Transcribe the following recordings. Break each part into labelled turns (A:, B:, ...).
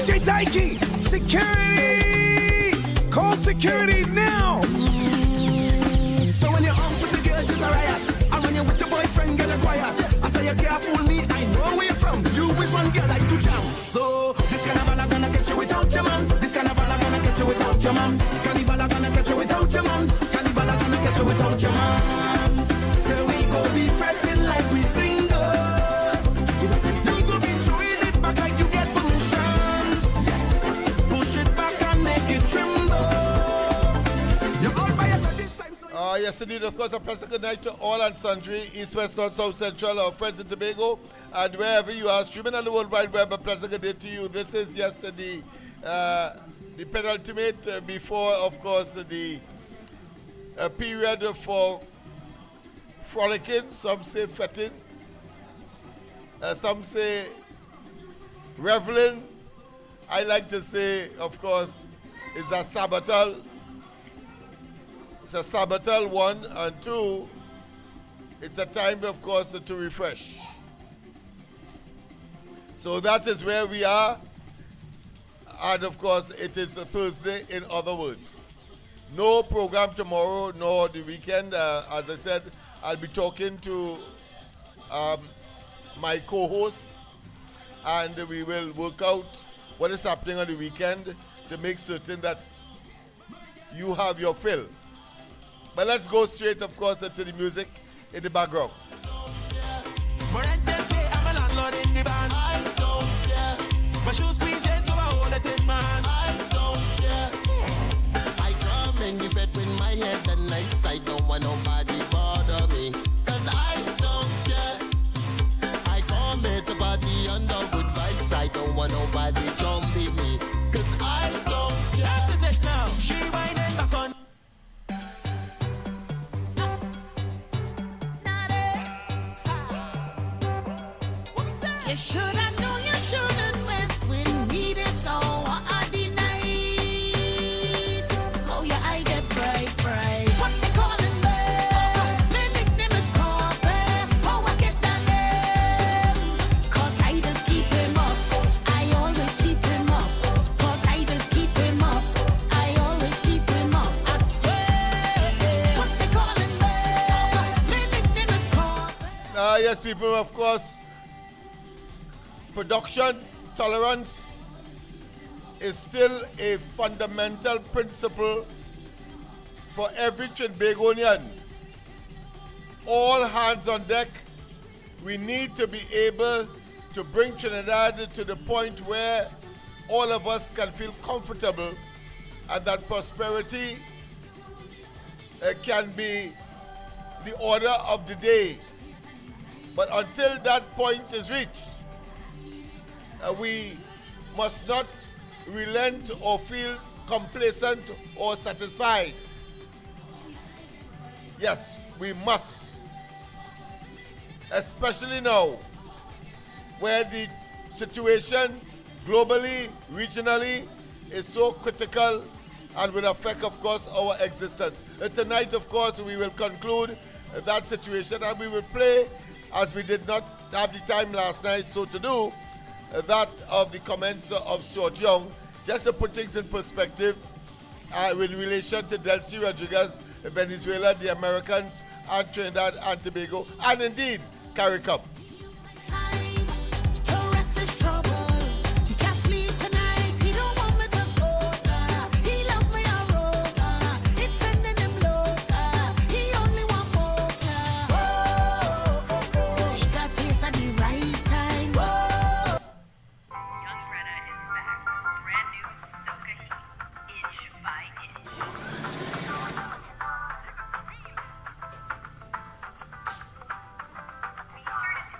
A: DJ Daiki, security! Call security now! So when you're on with the girls, it's a riot. And when you're with your boyfriend, get a quiet. I say you can't fool me, I know where you're from. You is one girl like to jam. So this carnival are gonna catch you without your man. This carnival are gonna catch you without your man. Carnival are gonna catch you without your man. Carnival are gonna catch you without your man. So we go be fretting like we single. You go be throwing it back like you get permission. Yes, push it back and make it tremble. You're all by yourself this time. So
B: yes, indeed, of course, a pleasant good night to all and sundry, East, West, North, South, Central, our friends in Tobago, and wherever you are, streaming on the World Wide Web, a pleasant good day to you. This is yesterday, the penultimate before, of course, the period for frolicking, some say fetting, some say reveling. I like to say, of course, it's a sabbatal. It's a sabbatal, one, and two, it's a time, of course, to refresh. So that is where we are, and of course, it is a Thursday, in other words. No program tomorrow, nor the weekend. As I said, I'll be talking to my co-host, and we will work out what is happening on the weekend to make certain that you have your fill. But let's go straight, of course, to the music in the background.
A: I'm a landlord in the band. I don't care. My shoes squeeze in, so I hold it in, man. I don't care. I come in the bed with my head and nice. I don't want nobody bother me. Cause I don't care. I come here to party under good vibes. I don't want nobody jumping me. Cause I don't care. This is it now. She whining back on. You should have known you shouldn't mess with me this hour of the night. Oh yeah, I get bright, bright. What they calling me? My nickname is Corbin. Oh, I get that name. Cause I just keep him up. I always keep him up. Cause I just keep him up. I always keep him up. I swear. What they calling me? My nickname is Corbin.
B: Yes, people, of course. Production tolerance is still a fundamental principle for every Trinbagonian. All hands on deck. We need to be able to bring Trinidad to the point where all of us can feel comfortable and that prosperity can be the order of the day. But until that point is reached, we must not relent or feel complacent or satisfied. Yes, we must. Especially now, where the situation globally, regionally, is so critical and will affect, of course, our existence. Tonight, of course, we will conclude that situation and we will play, as we did not have the time last night so to do, that of the comments of George Young, just to put things in perspective with relation to Delcy Rodriguez, Venezuela, the Americans, and Trinidad and Tobago, and indeed, CARICOM.
C: Be sure to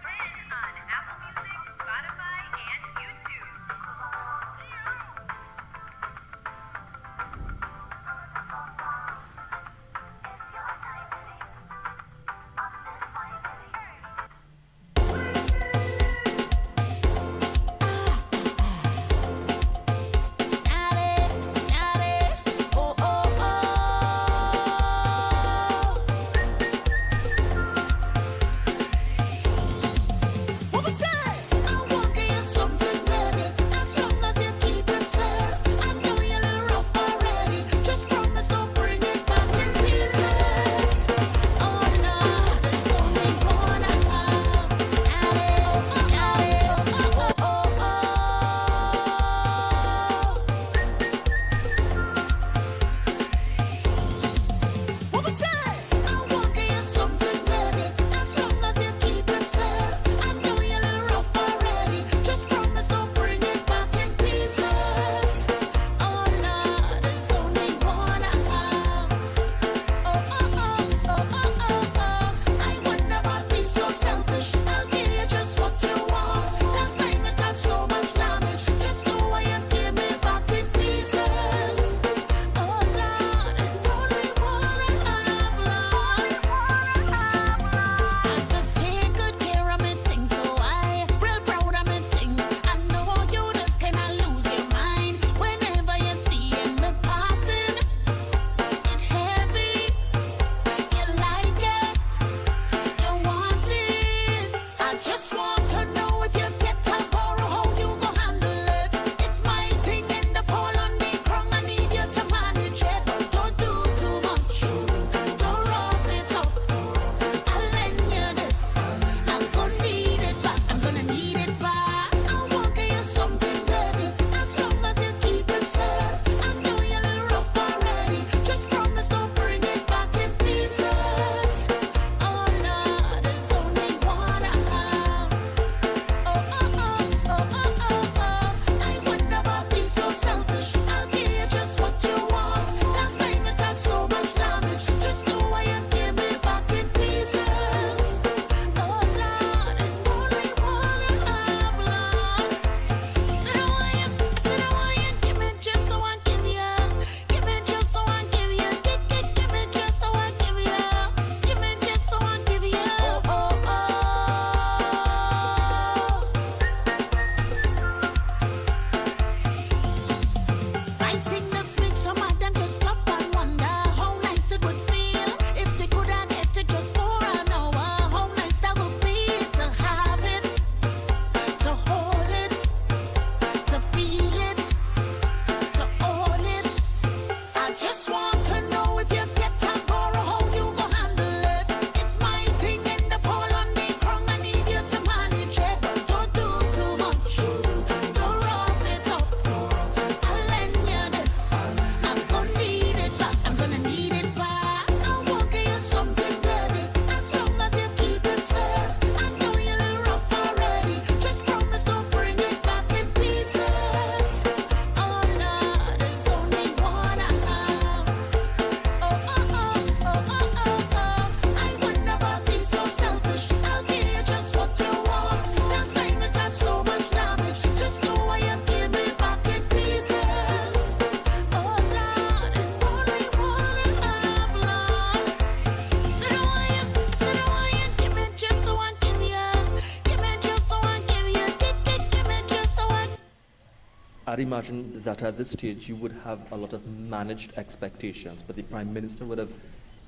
C: I'd imagine that at this stage you would have a lot of managed expectations, but the Prime Minister would have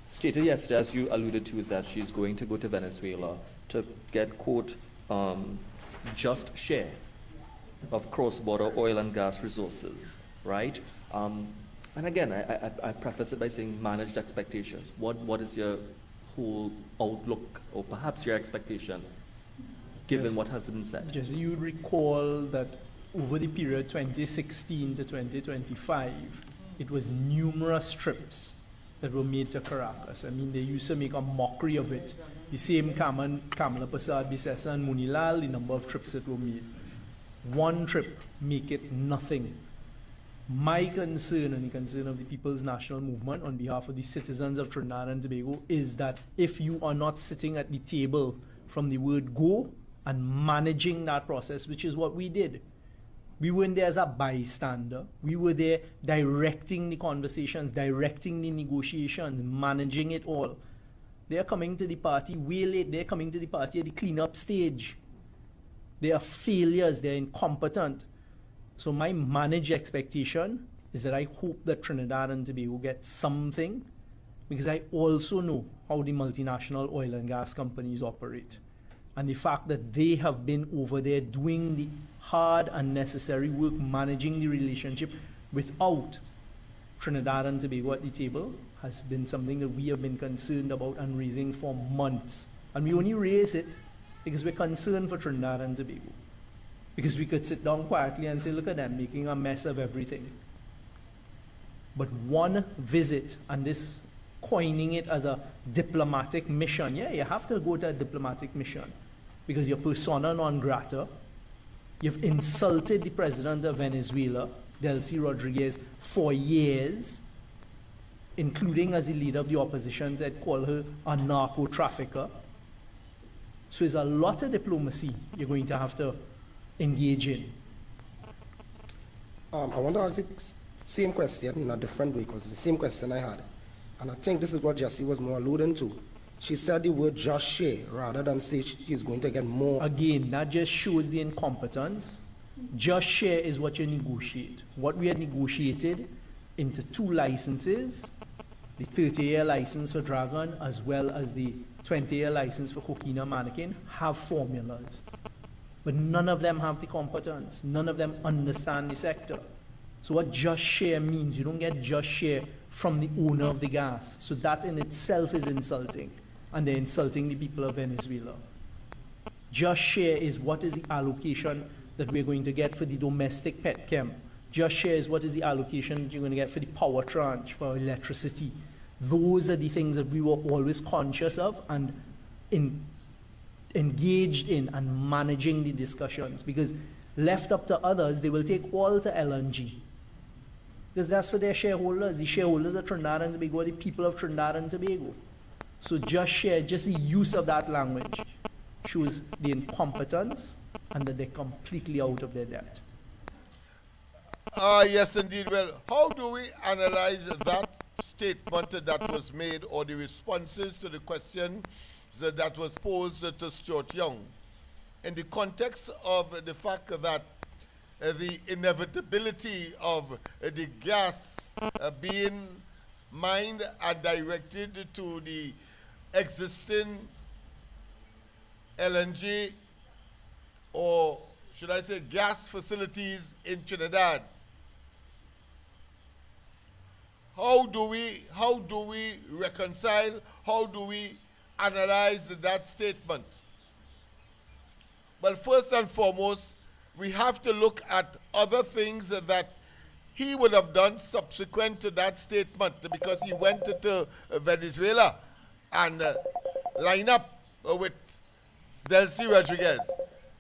C: stated yesterday, as you alluded to, that she's going to go to Venezuela to get, quote, just share of cross-border oil and gas resources, right? And again, I preface it by saying managed expectations. What is your whole outlook, or perhaps your expectation, given what has been said?
D: Just you recall that over the period 2016 to 2025, it was numerous trips that were made to Caracas. I mean, they used to make a mockery of it. The same Kamala Prasad, Bisesa, and Munilal, the number of trips that were made. One trip, make it nothing. My concern and the concern of the People's National Movement on behalf of the citizens of Trinidad and Tobago is that if you are not sitting at the table from the word go and managing that process, which is what we did. We weren't there as a bystander. We were there directing the conversations, directing the negotiations, managing it all. They're coming to the party way late. They're coming to the party at the cleanup stage. They are failures. They're incompetent. So my managed expectation is that I hope that Trinidad and Tobago get something, because I also know how the multinational oil and gas companies operate. And the fact that they have been over there doing the hard and necessary work, managing the relationship without Trinidad and Tobago at the table, has been something that we have been concerned about and raising for months. And we only raise it because we're concerned for Trinidad and Tobago. Because we could sit down quietly and say, look at them making a mess of everything. But one visit, and this coining it as a diplomatic mission, yeah, you have to go to a diplomatic mission because you're persona non grata. You've insulted the president of Venezuela, Delcy Rodriguez, for years, including as the leader of the opposition said, call her a narco trafficker. So there's a lot of diplomacy you're going to have to engage in.
E: I want to ask the same question in a different way, because it's the same question I had. And I think this is what Jessie was more alluding to. She said the word just share rather than say she's going to get more.
D: Again, that just shows the incompetence. Just share is what you negotiate. What we had negotiated into 2 licenses, the 30-year license for Dragon as well as the 20-year license for Coquina Mannequin, have formulas. But none of them have the competence. None of them understand the sector. So what just share means, you don't get just share from the owner of the gas. So that in itself is insulting. And they're insulting the people of Venezuela. Just share is what is the allocation that we're going to get for the domestic petchem. Just share is what is the allocation that you're going to get for the power tranche, for electricity. Those are the things that we were always conscious of and engaged in and managing the discussions, because left up to others, they will take all to LNG. Because that's for their shareholders. The shareholders of Trinidad and Tobago are the people of Trinidad and Tobago. So just share, just the use of that language shows the incompetence and that they're completely out of their depth.
B: Yes, indeed. Well, how do we analyze that statement that was made, or the responses to the question that was posed to Stuart Young, in the context of the fact that the inevitability of the gas being mined and directed to the existing LNG, or should I say gas facilities in Trinidad? How do we reconcile, how do we analyze that statement? Well, first and foremost, we have to look at other things that he would have done subsequent to that statement, because he went to Venezuela and line up with Delcy Rodriguez.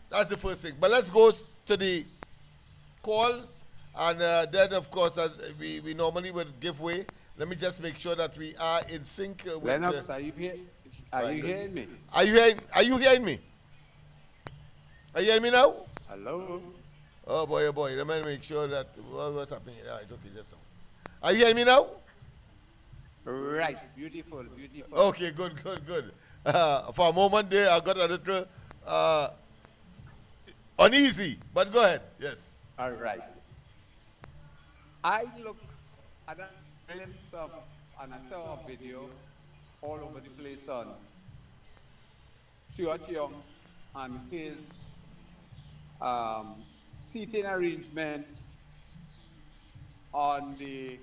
B: That's the first thing. But let's go to the calls, and then, of course, as we normally would give way, let me just make sure that we are in sync with...
F: Lennox, are you here? Are you hearing me?
B: Are you hearing me? Are you hearing me now?
F: Hello?
B: Oh boy, let me make sure that what's happening. All right, okay, just a moment. Are you hearing me now?
F: Right, beautiful.
B: Okay, good. For a moment there, I got a little uneasy, but go ahead, yes.
F: All right. I look at a glimpse of, and I saw a video all over the place on Stuart Young and his seating arrangement on the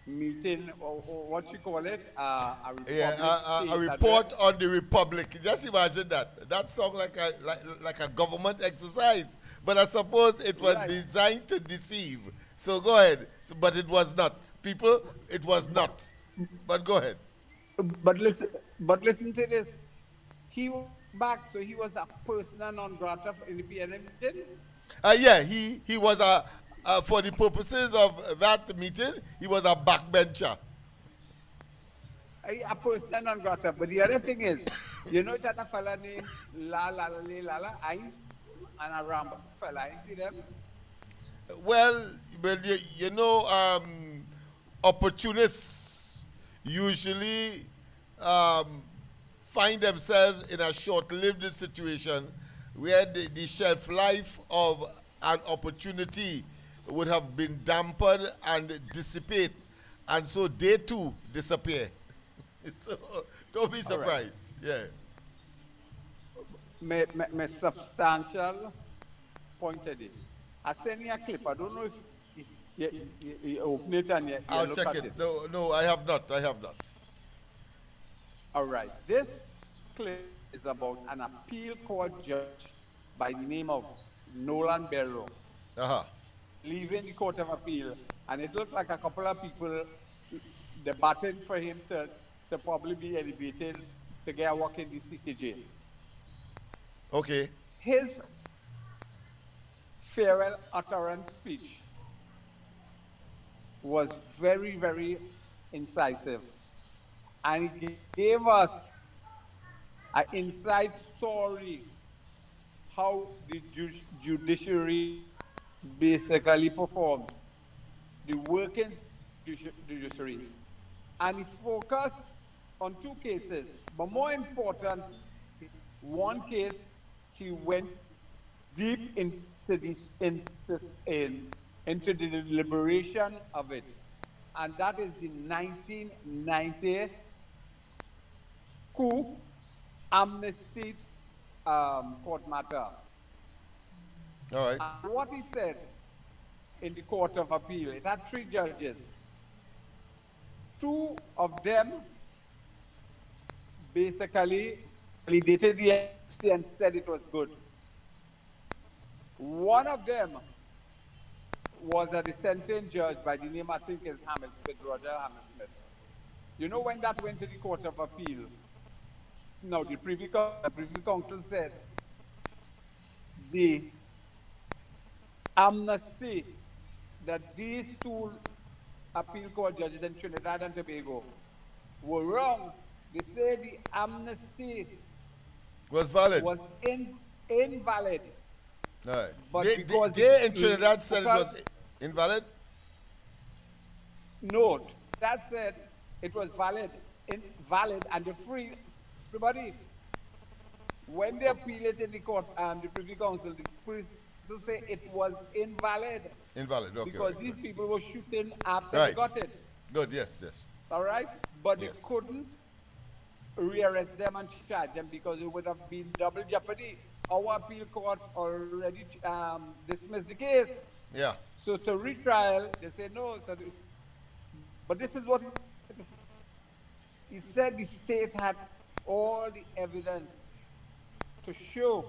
F: meeting, or what you call it, a
B: Yeah,
F: Republic
B: a
F: State
B: report
F: address.
B: on the Republic. Just imagine that. That sounds like a government exercise, but I suppose it was
F: Right.
B: designed to deceive. So go ahead. But it was not. People, it was not. But go ahead.
F: But listen to this. He was back, so he was a persona non grata in the PNM meeting.
B: Yeah, he was for the purposes of that meeting, he was a backbencher.
F: A persona non grata. But the other thing is, you know that a fella named La, I, and a Ram fella, I see them.
B: Well, you know, opportunists usually find themselves in a short-lived situation where the shelf life of an opportunity would have been dampened and dissipate, and so they too disappear. So don't be
F: All right.
B: surprised. Yeah.
F: My substantial pointed it. I sent you a clip. I don't know if you open it and you
B: I'll
F: look
B: check
F: at
B: it. No, I have not. I have not.
F: All right. This clip is about an appeal court judge by the name of Nolan Barrow
B: Uh-huh.
F: leaving the Court of Appeal, and it looked like a couple of people debating for him to probably be elevated to get a work in the CCJ.
B: Okay.
F: His farewell utterance speech was very, very incisive, and it gave us an inside story how the judiciary basically performs, the working judiciary. And it focused on two cases, but more important, one case he went deep into into the deliberation of it, and that is the 1990 coup amnesty court matter.
B: All right.
F: And what he said in the Court of Appeal, it had three judges. Two of them basically validated the amnesty and said it was good. One of them was a dissenting judge by the name, I think, is Hammersmith, Roger Hammersmith. You know, when that went to the Court of Appeal, now the Privy Council said the amnesty that these two appeal court judges in Trinidad and Tobago were wrong. They say the amnesty
B: Was valid.
F: was invalid.
B: All right.
F: But
B: They
F: because
B: in Trinidad said it was invalid?
F: Note that said it was invalid, and the everybody, when they appeal it in the court and the Privy Council, the Privy Council say it was invalid
B: Invalid. Okay.
F: because
B: right,
F: these
B: right.
F: people were shooting after
B: Right.
F: they got it.
B: Good. Yes. Yes.
F: All right, but
B: Yes.
F: they couldn't rearrest them and charge them because it would have been double jeopardy. Our appeal court already dismissed the case.
B: Yeah.
F: So to retrial, they say no. But this is what he said: the state had all the evidence to show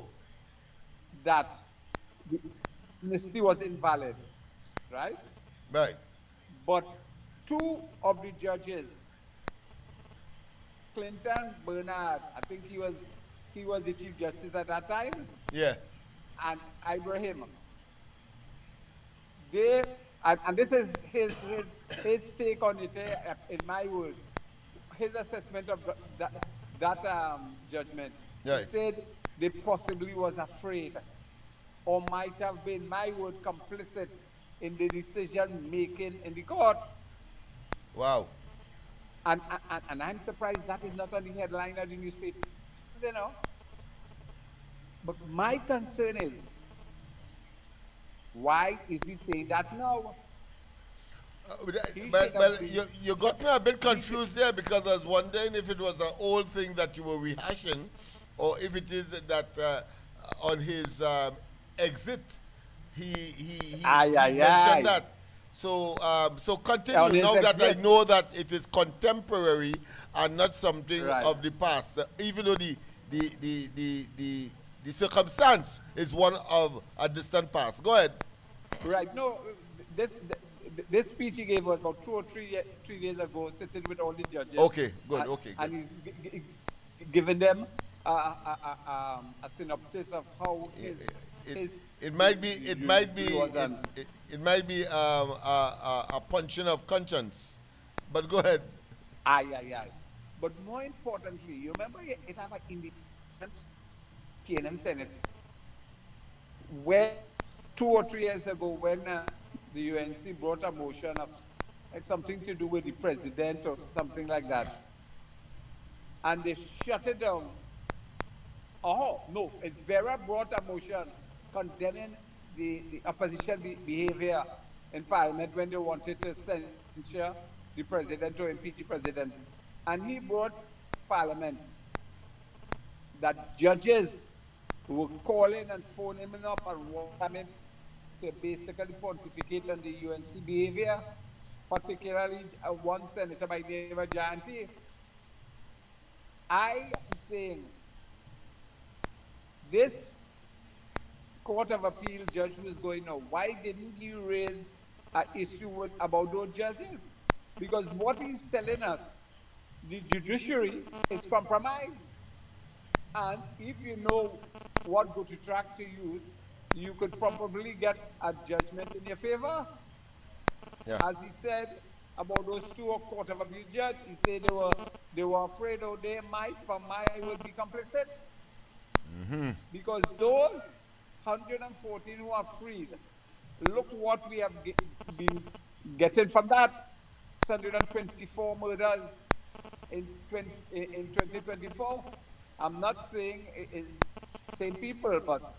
F: that the amnesty was invalid, right?
B: Right.
F: But two of the judges, Clinton Bernard, I think he was the Chief Justice at that time,
B: Yeah.
F: and Ibrahim. They and this is his take on it, in my words, his assessment of that judgment.
B: Right.
F: He said they possibly was afraid, or might have been, my word, complicit in the decision making in the court.
B: Wow.
F: And I'm surprised that is not on the headline of the newspaper, you know. But my concern is, why is he saying that now? He
B: But
F: should have
B: well,
F: been-
B: you got me a bit confused there because I was wondering if it was an old thing that you were rehashing, or if it is that on his exit he
F: Aye, aye,
B: mentioned
F: aye.
B: that. So
F: On
B: continue
F: his
B: now that I
F: exit.
B: know that it is contemporary and not something
F: Right.
B: of the past, even though the circumstance is one of a distant past. Go ahead.
F: Right. No, this speech he gave was about 3 days ago, sitting with all the judges.
B: Okay, good.
F: And,
B: Okay,
F: and
B: good.
F: he's giving them a synopsis of how
B: It might be
F: was done.
B: it might be a punching of conscience, but go ahead.
F: Aye. But more importantly, you remember it have an independent PNM Senate where 2 or 3 years ago when the UNC brought a motion of something to do with the president or something like that, and they shut it down. Oh no, Vera brought a motion condemning the opposition behavior in Parliament when they wanted to censure the president or impeach the president, and he brought Parliament that judges were calling and phoning him up and wanting him to basically pontificate on the UNC behavior, particularly one senator by the name of Jayanti. I am saying this Court of Appeal judge who is going now, why didn't he raise an issue about those judges? Because what he's telling us, the judiciary is compromised. And if you know what go to track to use, you could probably get a judgment in your favor.
B: Yeah.
F: As he said about those 2 Court of Appeal judges, he said they were afraid or they might, will be complicit.
B: Mm-hmm.
F: Because those 114 who are freed, look what we have been getting from that. 124 murders in 2024. I'm not saying it's same people, but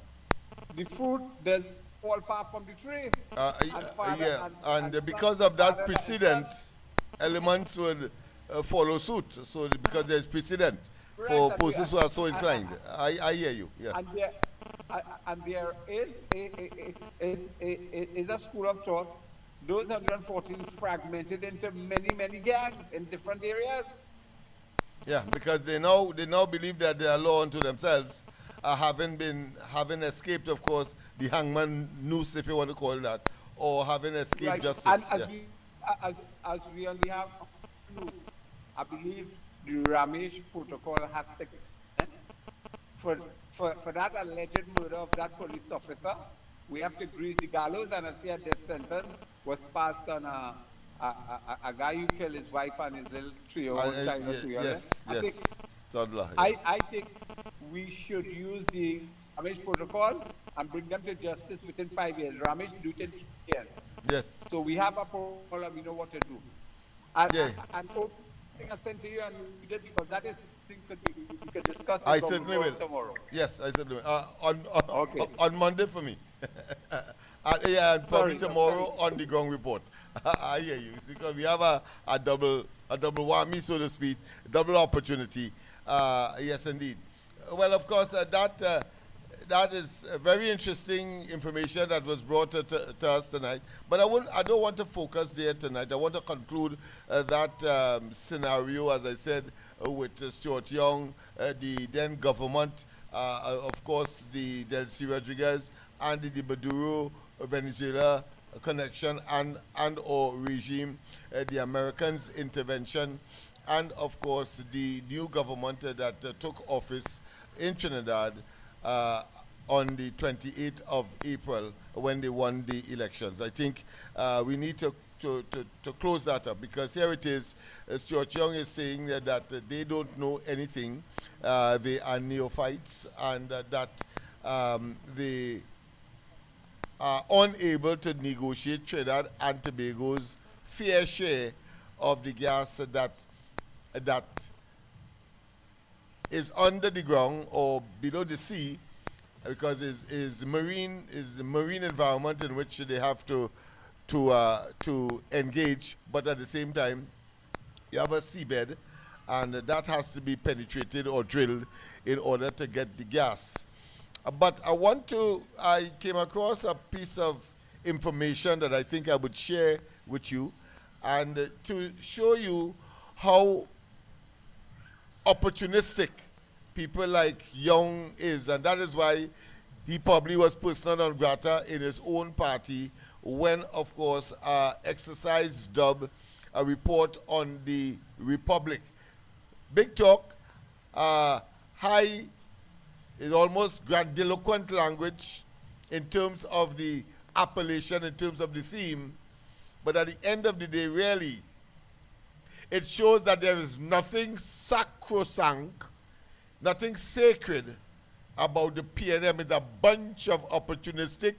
F: the fruit does fall far from the tree.
B: And because of that precedent, elements would follow suit. So because there's precedent for persons who are so inclined. I hear you. Yeah.
F: And there is a school of thought. Those 114 fragmented into many gangs in different areas.
B: Yeah, because they now believe that they are law unto themselves, having escaped, of course, the hangman noose, if you want to call it that, or having escaped
F: Right.
B: justice.
F: And as we only have news, I believe the Ramesh protocol has to for that alleged murder of that police officer, we have to grease the gallows, and I see a death sentence was passed on a guy who killed his wife and his little 3-year-old child.
B: Yes, toddler.
F: I think we should use the Ramesh protocol and bring them to justice within 5 years. Ramesh do it in 3 years.
B: Yes.
F: So we have a protocol and we know what to do. And I sent to you and we did, because that is thing we could discuss.
B: I certainly will.
F: Tomorrow.
B: Yes, I certainly will.
F: Okay.
B: On Monday for me. And probably
F: Sorry,
B: tomorrow on the ground report. I hear you. Because we have a double whammy, so to speak, double opportunity. Yes, indeed. Well, of course, that is very interesting information that was brought to us tonight. But I don't want to focus there tonight. I want to conclude that scenario, as I said, with Stuart Young, the then government, of course, the Delcy Rodriguez, and the Maduro Venezuela connection and or regime, the Americans' intervention, and of course the new government that took office in Trinidad on the 28th of April when they won the elections. I think we need to close that up, because here it is, Stuart Young is saying that they don't know anything, they are neophytes, and that they are unable to negotiate Trinidad and Tobago's fair share of the gas that is under the ground or below the sea, because is marine environment in which they have to to engage, but at the same time, you have a seabed, and that has to be penetrated or drilled in order to get the gas. But I came across a piece of information that I think I would share with you, and to show you how opportunistic people like Young is, and that is why he probably was persona non grata in his own party when, of course, Exercise dubbed a report on the Republic. Big talk, high, is almost grandiloquent language in terms of the appellation, in terms of the theme, but at the end of the day, really, it shows that there is nothing sacrosanct, nothing sacred about the PNM. It's a bunch of opportunistic,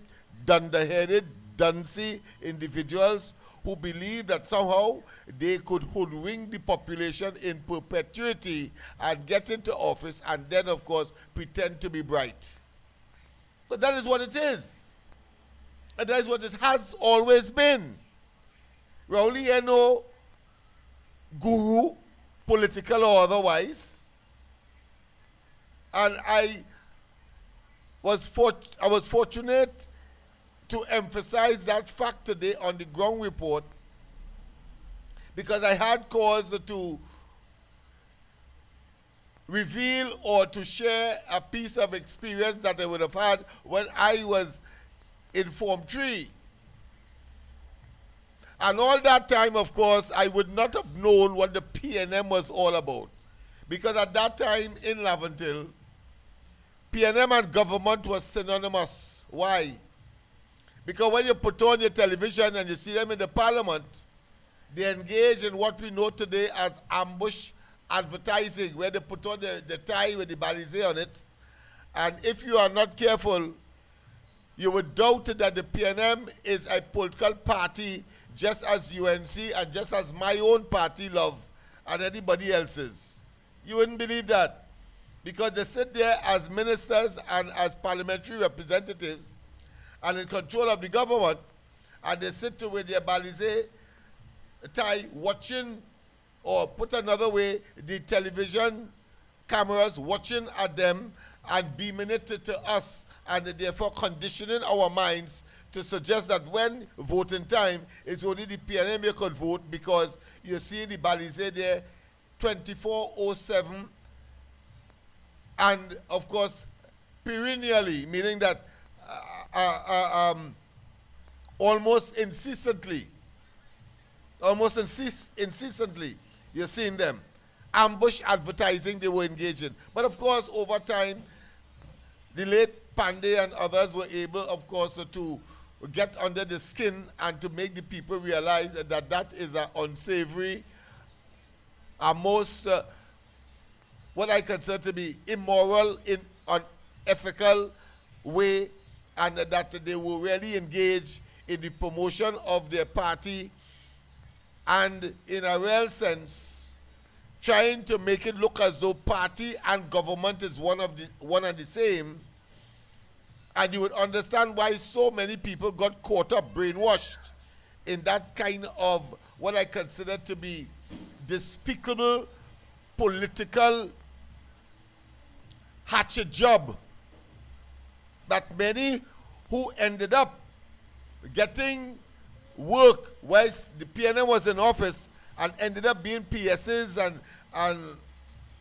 B: dunderheaded, duncy individuals who believe that somehow they could hoodwink the population in perpetuity and get into office and then, of course, pretend to be bright. But that is what it is. And that is what it has always been. Rowley no guru, political or otherwise. And I was fortunate to emphasize that fact today on the ground report, because I had cause to reveal or to share a piece of experience that I would have had when I was in Form 3. And all that time, of course, I would not have known what the PNM was all about. Because at that time in Laventille, PNM and government was synonymous. Why? Because when you put on your television and you see them in the parliament, they engage in what we know today as ambush advertising, where they put on the tie with the balisé on it. And if you are not careful, you would doubt that the PNM is a political party just as UNC and just as my own party love and anybody else's. You wouldn't believe that. Because they sit there as ministers and as parliamentary representatives and in control of the government, and they sit with their balisé tie watching, or put another way, the television cameras watching at them and beaming it to us, and therefore conditioning our minds to suggest that when voting time, it's only the PNM you could vote because you see the balisé there 24/7, and of course perennially, meaning that almost incessantly, you're seeing them. Ambush advertising they were engaged in. But of course, over time, the late Pandey and others were able, of course, to get under the skin and to make the people realize that that is an unsavory, a most, what I consider to be immoral, unethical way, and that they will really engage in the promotion of their party and, in a real sense, trying to make it look as though party and government is one and the same. And you would understand why so many people got caught up, brainwashed in that kind of what I consider to be despicable political hatchet job that many who ended up getting work whilst the PNM was in office and ended up being PSs and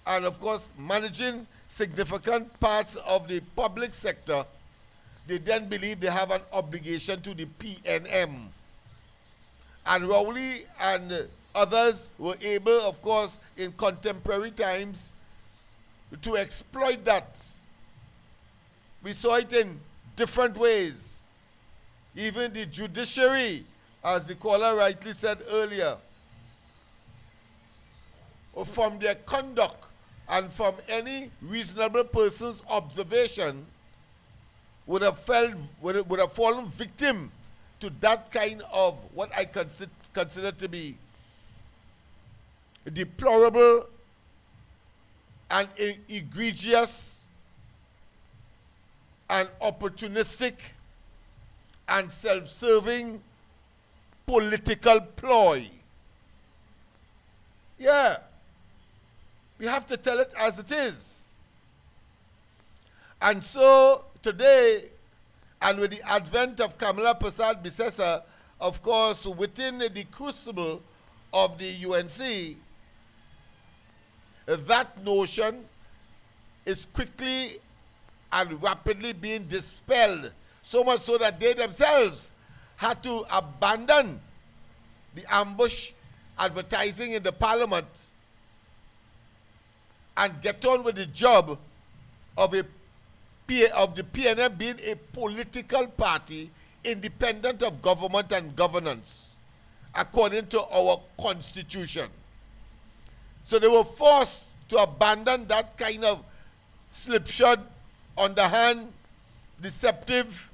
B: of course managing significant parts of the public sector, they then believe they have an obligation to the PNM. And Rowley and others were able, of course, in contemporary times to exploit that. We saw it in different ways. Even the judiciary, as the caller rightly said earlier, from their conduct and from any reasonable person's observation, would have fallen victim to that kind of what I consider to be deplorable and egregious and opportunistic and self-serving political ploy. Yeah. We have to tell it as it is. And so today, and with the advent of Kamala Prasad Bisesa, of course, within the crucible of the UNC, that notion is quickly and rapidly being dispelled, so much so that they themselves had to abandon the ambush advertising in the parliament and get on with the job of the PNM being a political party independent of government and governance, according to our constitution. So they were forced to abandon that kind of slipshod, underhand, deceptive,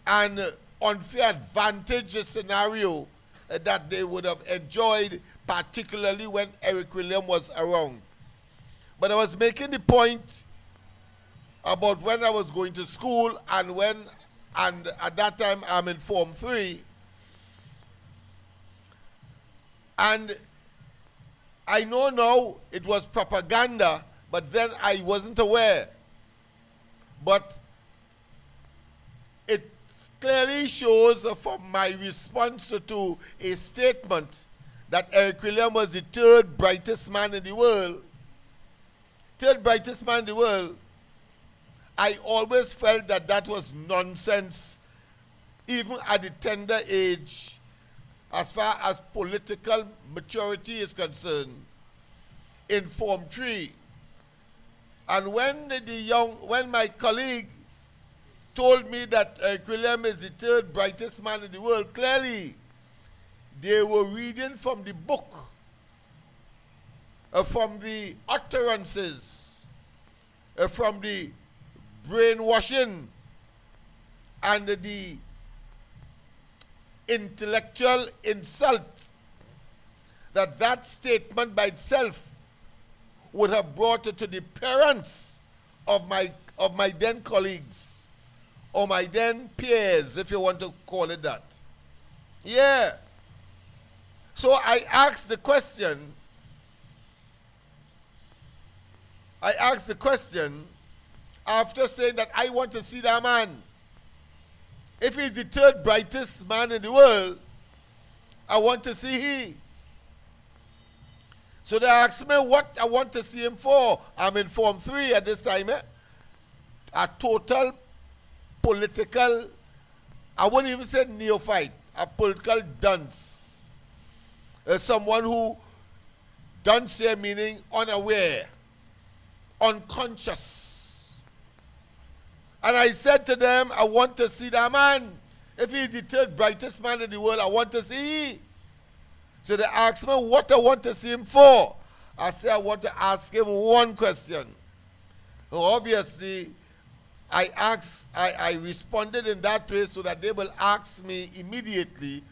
B: and unfair advantage scenario that they would have enjoyed, particularly when Eric William was around. But I was making the point about when I was going to school and at that time I'm in Form 3. And I know now it was propaganda, but then I wasn't aware. But it clearly shows from my response to a statement that Eric William was the third brightest man in the world. Third brightest man in the world. I always felt that that was nonsense, even at the tender age, as far as political maturity is concerned, in Form 3. And when my colleagues told me that Eric William is the third brightest man in the world, clearly they were reading from the book, from the utterances, from the brainwashing and the intellectual insult that statement by itself would have brought to the parents of my then colleagues, or my then peers, if you want to call it that. Yeah. So I asked the question, after saying that I want to see that man. If he's the third brightest man in the world, I want to see he. So they asked me what I want to see him for. I'm in Form 3 at this time. A total political, I wouldn't even say neophyte, a political dunce. Someone who, dunce here meaning unaware, unconscious. And I said to them, I want to see that man. If he's the third brightest man in the world, I want to see he. So they asked me what I want to see him for. I said, I want to ask him one question. Obviously, I responded in that way so that they will ask me immediately,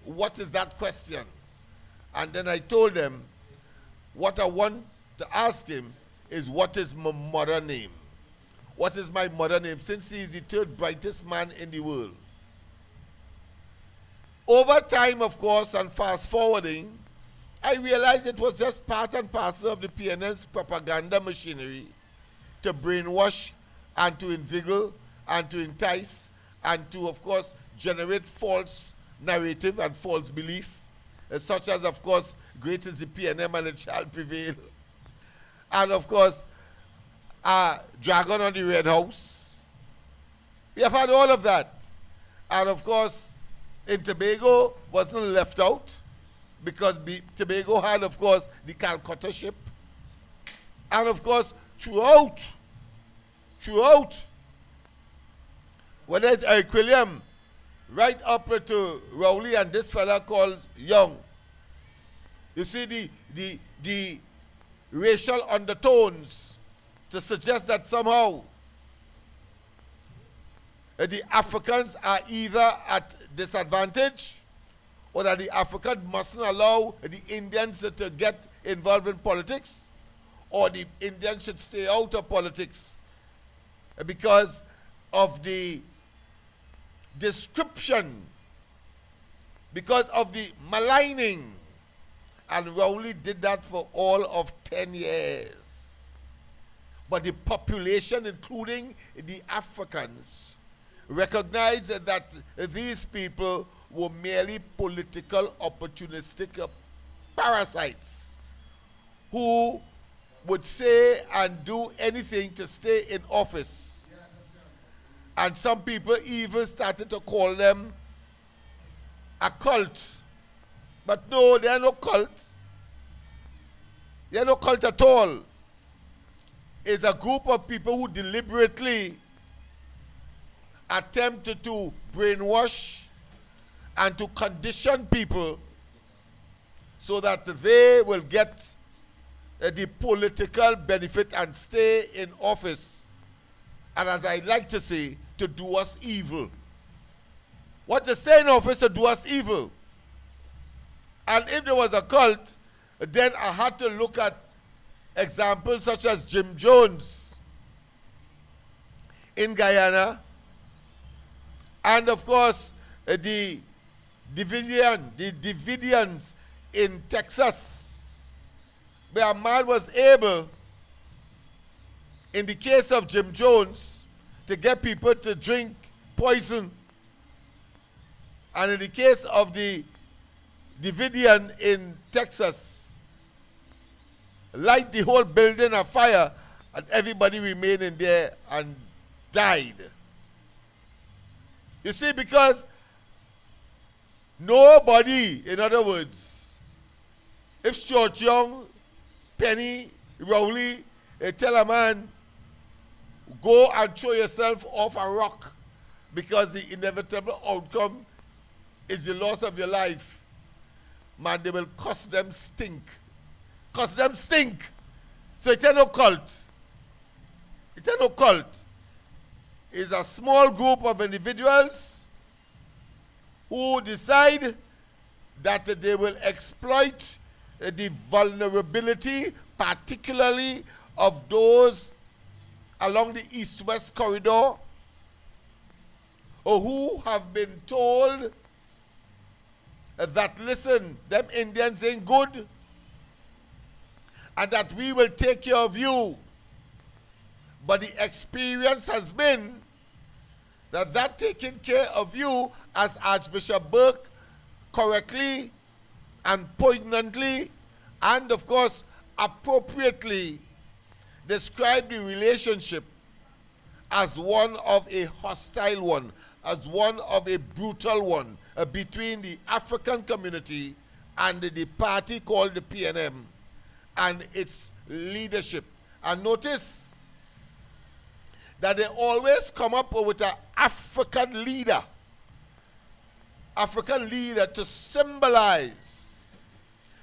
B: what is that question? And then I told them, what I want to ask him is, what is my mother name? What is my mother name, since he is the third brightest man in the world? Over time, of course, and fast forwarding, I realized it was just part and parcel of the PNL's propaganda machinery to brainwash and to inveigle and to entice and to, of course, generate false narrative and false belief, such as, of course, great is the PNM and it shall prevail. And, of course, Dragon on the Red House. We have had all of that. And, of course, in Tobago wasn't left out, because Tobago had, of course, the Calcutta ship. And, of course, throughout, whether it's Eric William, right up to Rowley and this fella called Young, you see the racial undertones to suggest that somehow the Africans are either at disadvantage, or that the African mustn't allow the Indians to get involved in politics, or the Indians should stay out of politics because of the description because of the maligning. And we only did that for all of 10 years. But the population, including the Africans, recognized that these people were merely political, opportunistic parasites who would say and do anything to stay in office. And some people even started to call them a cult. But no, they are no cult. They are no cult at all. It's a group of people who deliberately attempted to brainwash and to condition people so that they will get the political benefit and stay in office. And as I like to say, to do us evil. What to stay in office to do us evil. And if there was a cult, then I had to look at examples such as Jim Jones in Guyana, and of course the Davidians in Texas, where a man was able, in the case of Jim Jones, to get people to drink poison, and in the case of the Davidian in Texas, light the whole building on fire, and everybody remained in there and died. You see, because nobody, in other words, if Short Young, Penny, Rowley, tell a man, go and throw yourself off a rock because the inevitable outcome is the loss of your life, man, they will cost them stink. Cost them stink. So it's no cult. It's no cult. It's a small group of individuals who decide that they will exploit the vulnerability, particularly of those along the east-west corridor, or who have been told that, listen, them Indians ain't good, and that we will take care of you. But the experience has been that taking care of you, as Archbishop Burke correctly and poignantly and of course appropriately described the relationship as one of a hostile one, as one of a brutal one between the African community and the party called the PNM and its leadership. And notice that they always come up with an African leader to symbolize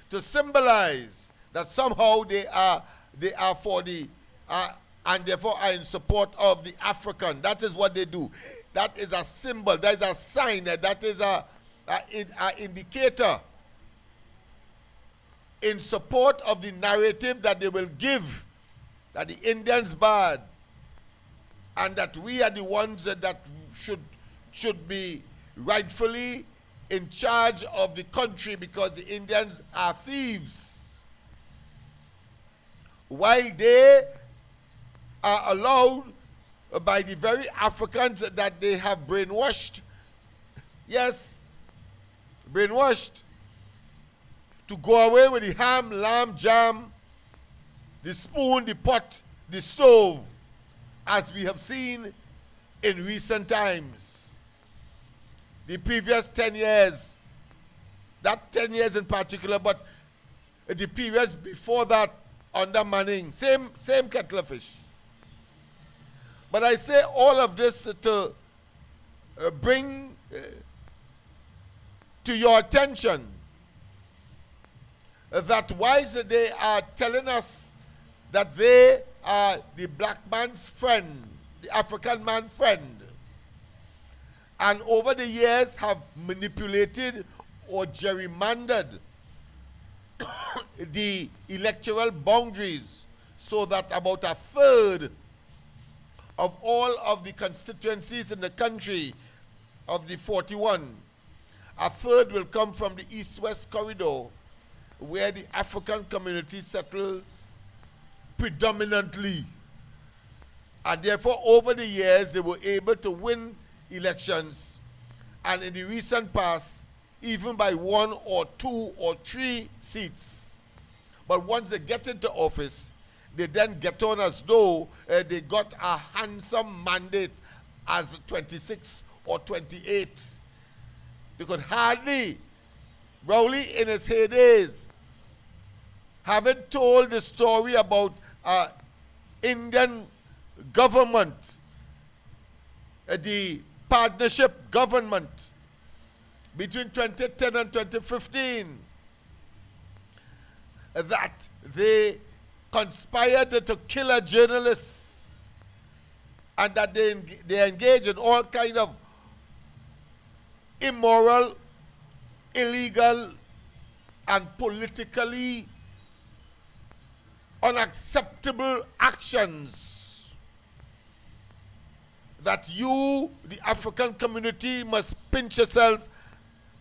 B: that somehow they are for the and therefore are in support of the African. That is what they do. That is a symbol. That is a sign. That is an indicator in support of the narrative that they will give, that the Indians bad, and that we are the ones that should be rightfully in charge of the country because the Indians are thieves. While they are allowed by the very Africans that they have brainwashed, yes, brainwashed, to go away with the ham, lamb, jam, the spoon, the pot, the stove, as we have seen in recent times. The previous 10 years, that 10 years in particular, but the periods before that under Manning, same kettle of fish. But I say all of this to bring to your attention that whilst they are telling us that they are the black man's friend, the African man's friend, and over the years have manipulated or gerrymandered the electoral boundaries so that about a third of all of the constituencies in the country of the 41 A third will come from the east-west corridor, where the African community settled predominantly. And therefore, over the years, they were able to win elections. And in the recent past, even by 1 or 2 or 3 seats. But once they get into office, they then get on as though they got a handsome mandate as 26 or 28. They could hardly, Rowley in his heydays, having told the story about Indian government, the partnership government between 2010 and 2015, that they conspired to kill a journalist and that they engage in all kind of immoral, illegal, and politically unacceptable actions, that you, the African community, must pinch yourself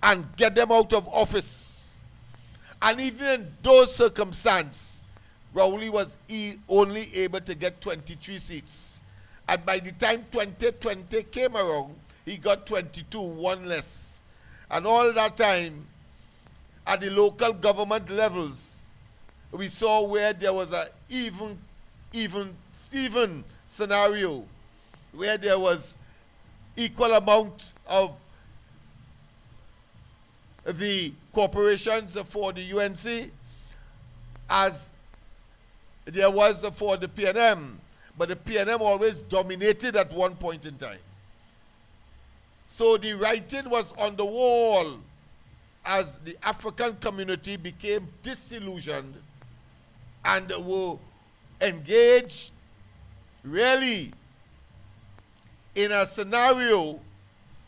B: and get them out of office. And even in those circumstances, Rowley was only able to get 23 seats. And by the time 2020 came around, he got 22, one less. And all that time, at the local government levels, we saw where there was a even scenario, where there was equal amount of the corporations for the UNC as there was for the PNM, but the PNM always dominated at one point in time. So the writing was on the wall as the African community became disillusioned and were engaged really in a scenario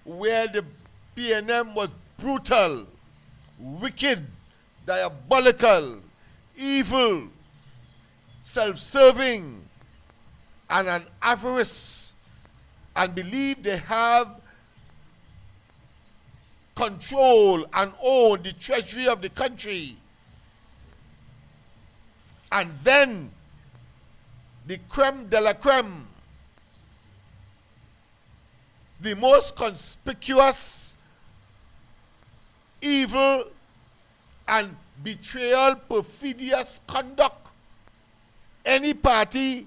B: where the PNM was brutal, wicked, diabolical, evil, self-serving, and an avarice, and believe they have control and own the treasury of the country. And then the creme de la creme, the most conspicuous evil and betrayal, perfidious conduct any party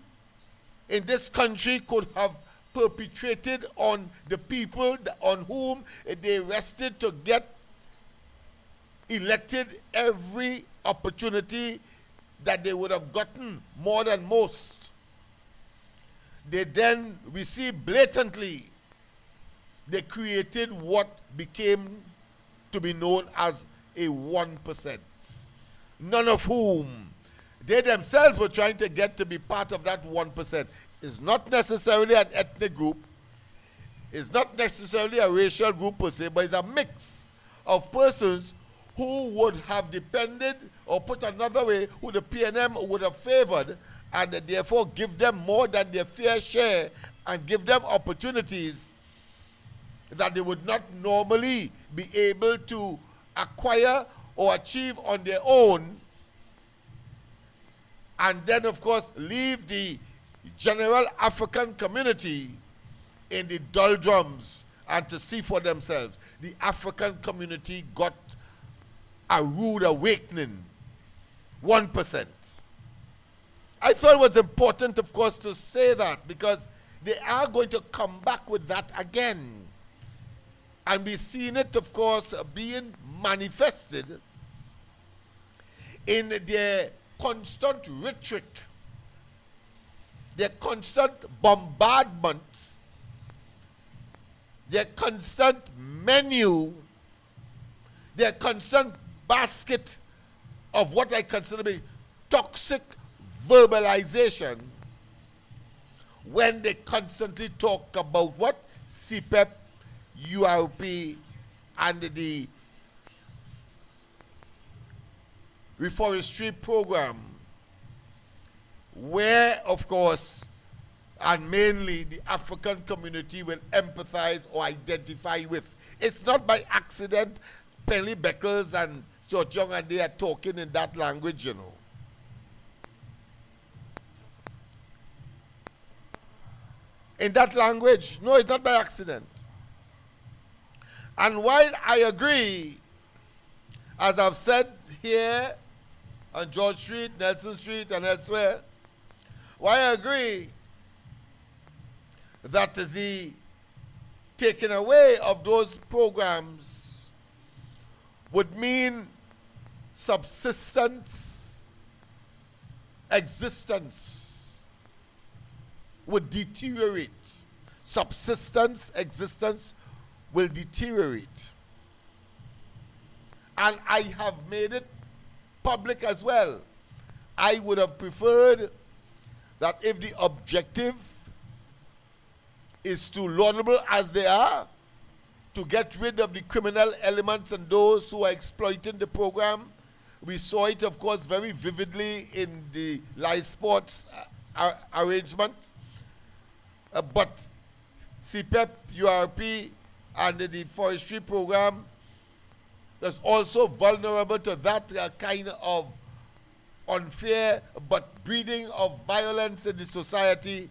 B: in this country could have perpetrated on the people on whom they rested to get elected every opportunity that they would have gotten, more than most. They then, we see blatantly, they created what became to be known as a 1%. None of whom they themselves were trying to get to be part of that 1%. It's not necessarily an ethnic group. It's not necessarily a racial group per se, but it's a mix of persons who would have depended, or put another way, who the PNM would have favored, and therefore give them more than their fair share and give them opportunities that they would not normally be able to acquire or achieve on their own, and then of course leave the general African community in the doldrums and to see for themselves. The African community got a rude awakening. 1%. I thought it was important, of course, to say that, because they are going to come back with that again. And we've seen it, of course, being manifested in their constant rhetoric, their constant bombardment, their constant menu, their constant basket of what I consider to be toxic verbalization, when they constantly talk about what? CPEP, URP, and the reforestry program, where, of course, and mainly the African community will empathize or identify with. It's not by accident Penny Beckles and Stuart Young and they are talking in that language, you know. In that language. No, it's not by accident. And while I agree, as I've said here on George Street, Nelson Street, and elsewhere, while I agree that the taking away of those programs would mean subsistence, existence would deteriorate. Subsistence, existence will deteriorate. And I have made it public as well. I would have preferred that if the objective is to, laudable as they are, to get rid of the criminal elements and those who are exploiting the program. We saw it, of course, very vividly in the live sports arrangement. But CPEP, URP, and the forestry program is also vulnerable to that kind of unfair but breeding of violence in the society.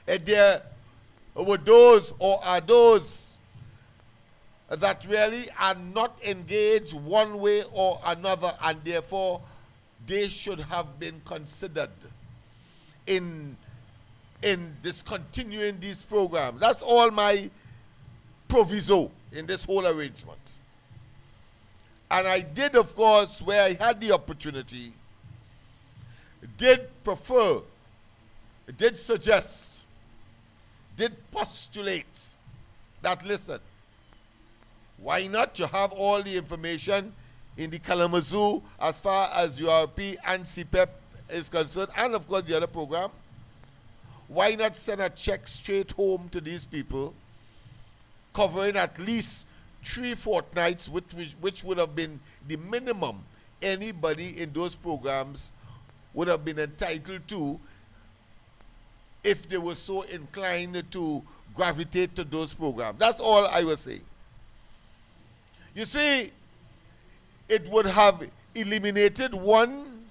B: And there were those or are those that really are not engaged one way or another, and therefore they should have been considered in discontinuing these programs. That's all my proviso in this whole arrangement. And I did, of course, where I had the opportunity, did prefer, did suggest, did postulate that, listen, why not you have all the information in the Kalamazoo as far as URP and CPEP is concerned, and of course the other program. Why not send a check straight home to these people, covering at least 3 fortnights, which would have been the minimum anybody in those programs would have been entitled to if they were so inclined to gravitate to those programs. That's all I was saying. You see, it would have eliminated, one,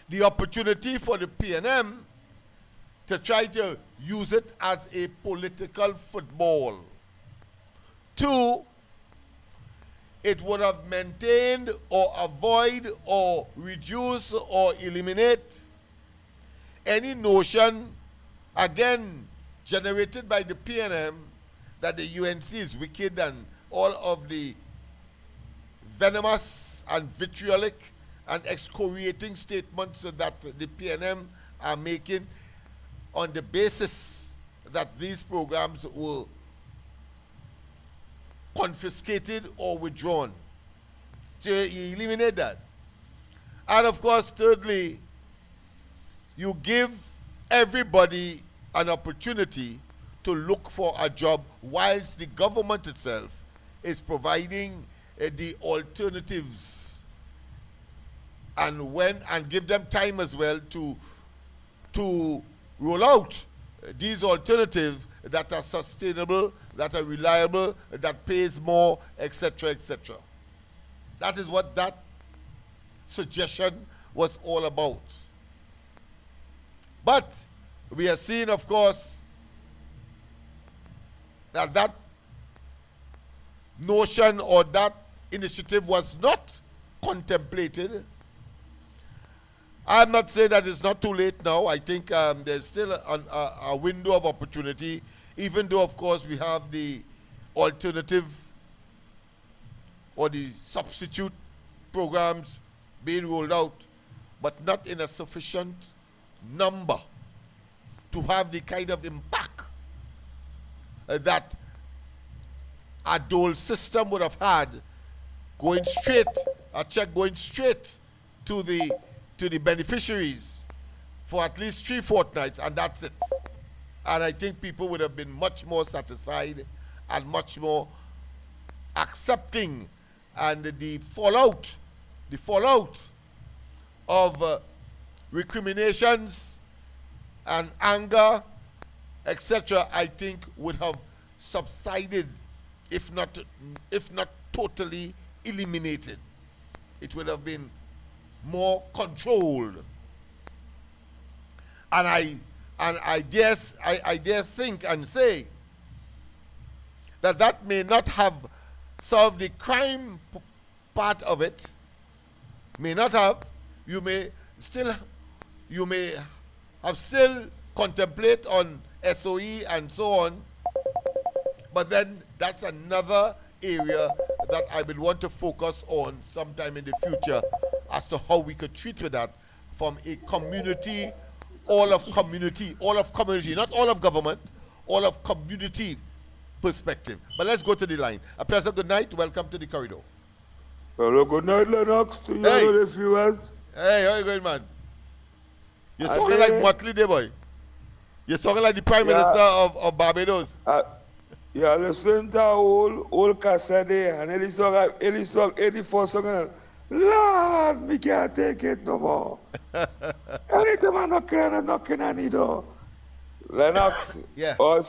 B: the opportunity for the PNM to try to use it as a political football. 2, it would have maintained or avoid or reduce or eliminate any notion, again, generated by the PNM, that the UNC is wicked and all of the venomous and vitriolic and excoriating statements that the PNM are making on the basis that these programs were confiscated or withdrawn. So you eliminate that. And of course, thirdly, you give everybody an opportunity to look for a job whilst the government itself is providing the alternatives, and give them time as well to roll out these alternatives that are sustainable, that are reliable, that pays more, etc., etc. That is what that suggestion was all about. But we are seeing, of course, that that notion or that initiative was not contemplated. I'm not saying that it's not too late now. I think there's still a window of opportunity, even though, of course, we have the alternative or the substitute programs being rolled out, but not in a sufficient number to have the kind of impact that a dole system would have had, going straight, a check going straight to the beneficiaries for at least 3 fortnights, and that's it. And I think people would have been much more satisfied and much more accepting, and the fallout of recriminations and anger, etc., I think would have subsided, if not totally eliminated. It would have been more controlled. And I dare think and say that may not have solved the crime part of it. May not have. You may have still contemplate on SOE and so on. But then that's another area that I will want to focus on sometime in the future as to how we could treat with that from a community, all of community, not all of government, all of community perspective. But let's go to the line. A pleasant good night. Welcome to the corridor.
G: Hello, good night, Lennox, to you
B: Hey.
G: and the viewers.
B: Hey, how you going, man? You're sounding like Motley Day, boy. You're sounding like the Prime Minister of Barbados.
G: Yeah, listen to old cassette and any song, 84 song. Lord, me can't take it no more. Anytime I'm knocking on the door. Lennox,
B: Yeah.
G: all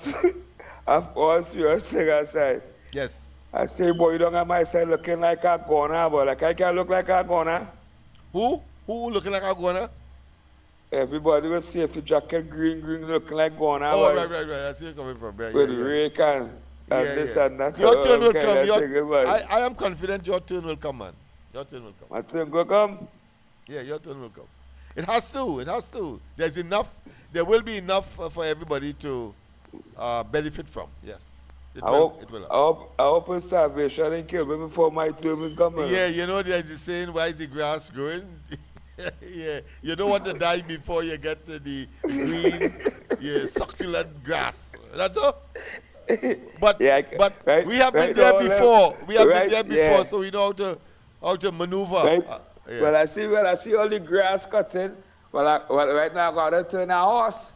G: serious thing I say.
B: Yes.
G: I say, boy, you don't have my side looking like a goner, but like I can't look like a goner.
B: Who looking like a goner?
G: Everybody will say if you jacket green looking like goner.
B: Oh,
G: boy.
B: right. I see you coming from. Yeah,
G: With
B: yeah.
G: rake and this and that.
B: Your turn will
G: Okay,
B: come.
G: that's a good one.
B: I am confident your turn will come, man. Your turn will come.
G: My turn go come.
B: Yeah, your turn will come. It has to. There's enough. There will be enough for everybody to benefit from. Yes. It will happen.
G: I hope starvation and kill me before my turn will come.
B: Yeah, you know there's the saying, why is the grass growing? Yeah, you don't want to die before you get to the green, succulent grass. That's all. But
G: right,
B: we have been
G: right
B: there
G: now,
B: before. We have
G: right,
B: been there before,
G: yeah.
B: so we know how to maneuver.
G: Right.
B: Yeah.
G: Well, I see all the grass cutting. Well, right now I gotta turn a horse.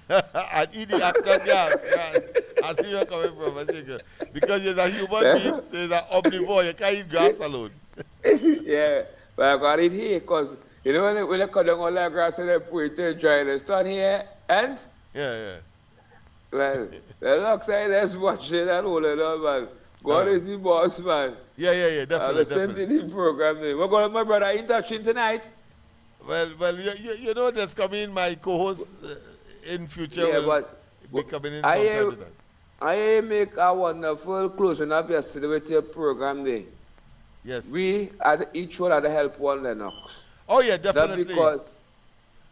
B: And eat the actual gas. I see you're coming from. I see you. Because you're a human being, so you're an omnivore. You can't eat grass alone.
G: Yeah, but I got it here because you know when they cut down all that grass and they put it to dry, the sun here and
B: Yeah.
G: well, the looks like let's watch it and hold it on, man. God is the boss, man.
B: Yeah, definitely.
G: Listen to the program. We're going to my brother in touching tonight.
B: Well, you know there's coming my co-host in future
G: Yeah,
B: will
G: but
B: be coming in from time to time.
G: I make a wonderful closing up yesterday with your program there.
B: Yes.
G: We had each one had to help one Lennox.
B: Oh yeah, definitely.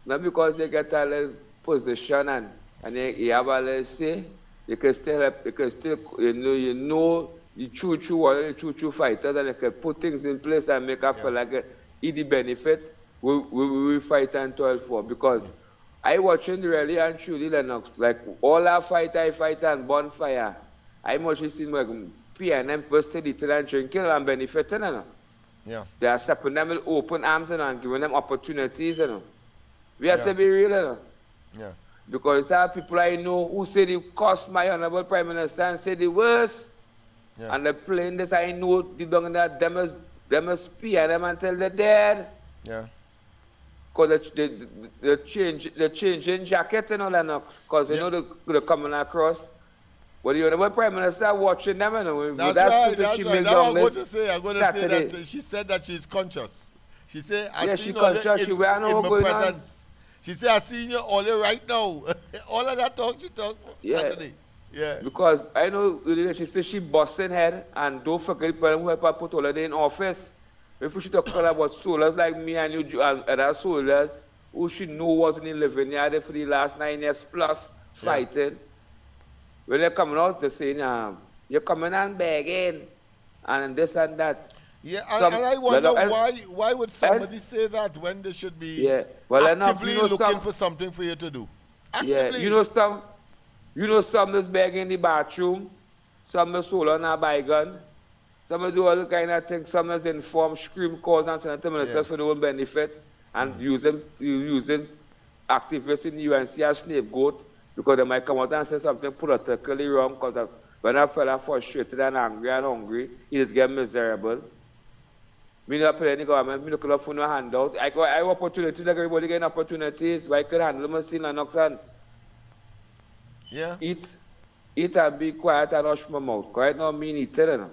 G: Not because they get a little position and you have a little say, you can still help, you can still you know the true fighters and you can put things in place and make up for like the benefit we fight and toil for. Because I watching the really and truly Lennox, like all our fight and bonfire. I mostly see like PNM people steady and drinking and benefiting. You know?
B: Yeah.
G: They are stepping them with open arms and giving them opportunities. You know? We have to be real. You know?
B: Yeah.
G: Because there are people I know who say they cost my honorable Prime Minister and say the worst.
B: Yeah.
G: And the plane that I know they don't that them must PNM until they're dead.
B: Yeah.
G: Because the change in jacket, you know, Lennox. Because you know they're coming across. But the honorable Prime Minister watching them, you know.
B: That's right. That's right. Now I'm going to say that she said that she's conscious. She said, I see you in my presence. She said, I see you all right now. All of that talk she talked Saturday. Yeah.
G: Because I know she said she busting head and don't forget people who have put all of them in office. If she talk about soldiers like me and you and other soldiers who she know wasn't in living here for the last 9 years plus fighting. When they're coming out, they're saying, you're coming and begging and this and that.
B: Yeah, and I wonder why would somebody say that when they should be actively looking for something for you to do? Actively.
G: Yeah, you know some is begging in the bathroom, some is sold on a bygone, some is do all kind of things, some is inform, scream calls and sentiments for their own benefit and using activists in the UNC as scapegoat because they might come out and say something politically wrong because when a fella frustrated and angry and hungry, he just get miserable. Me not pay any government, me look up for no handout. I have opportunities, like everybody getting opportunities. Why could handle my still Lennox and
B: Yeah.
G: eat and be quiet and rush my mouth. Quiet now mean eat, you know.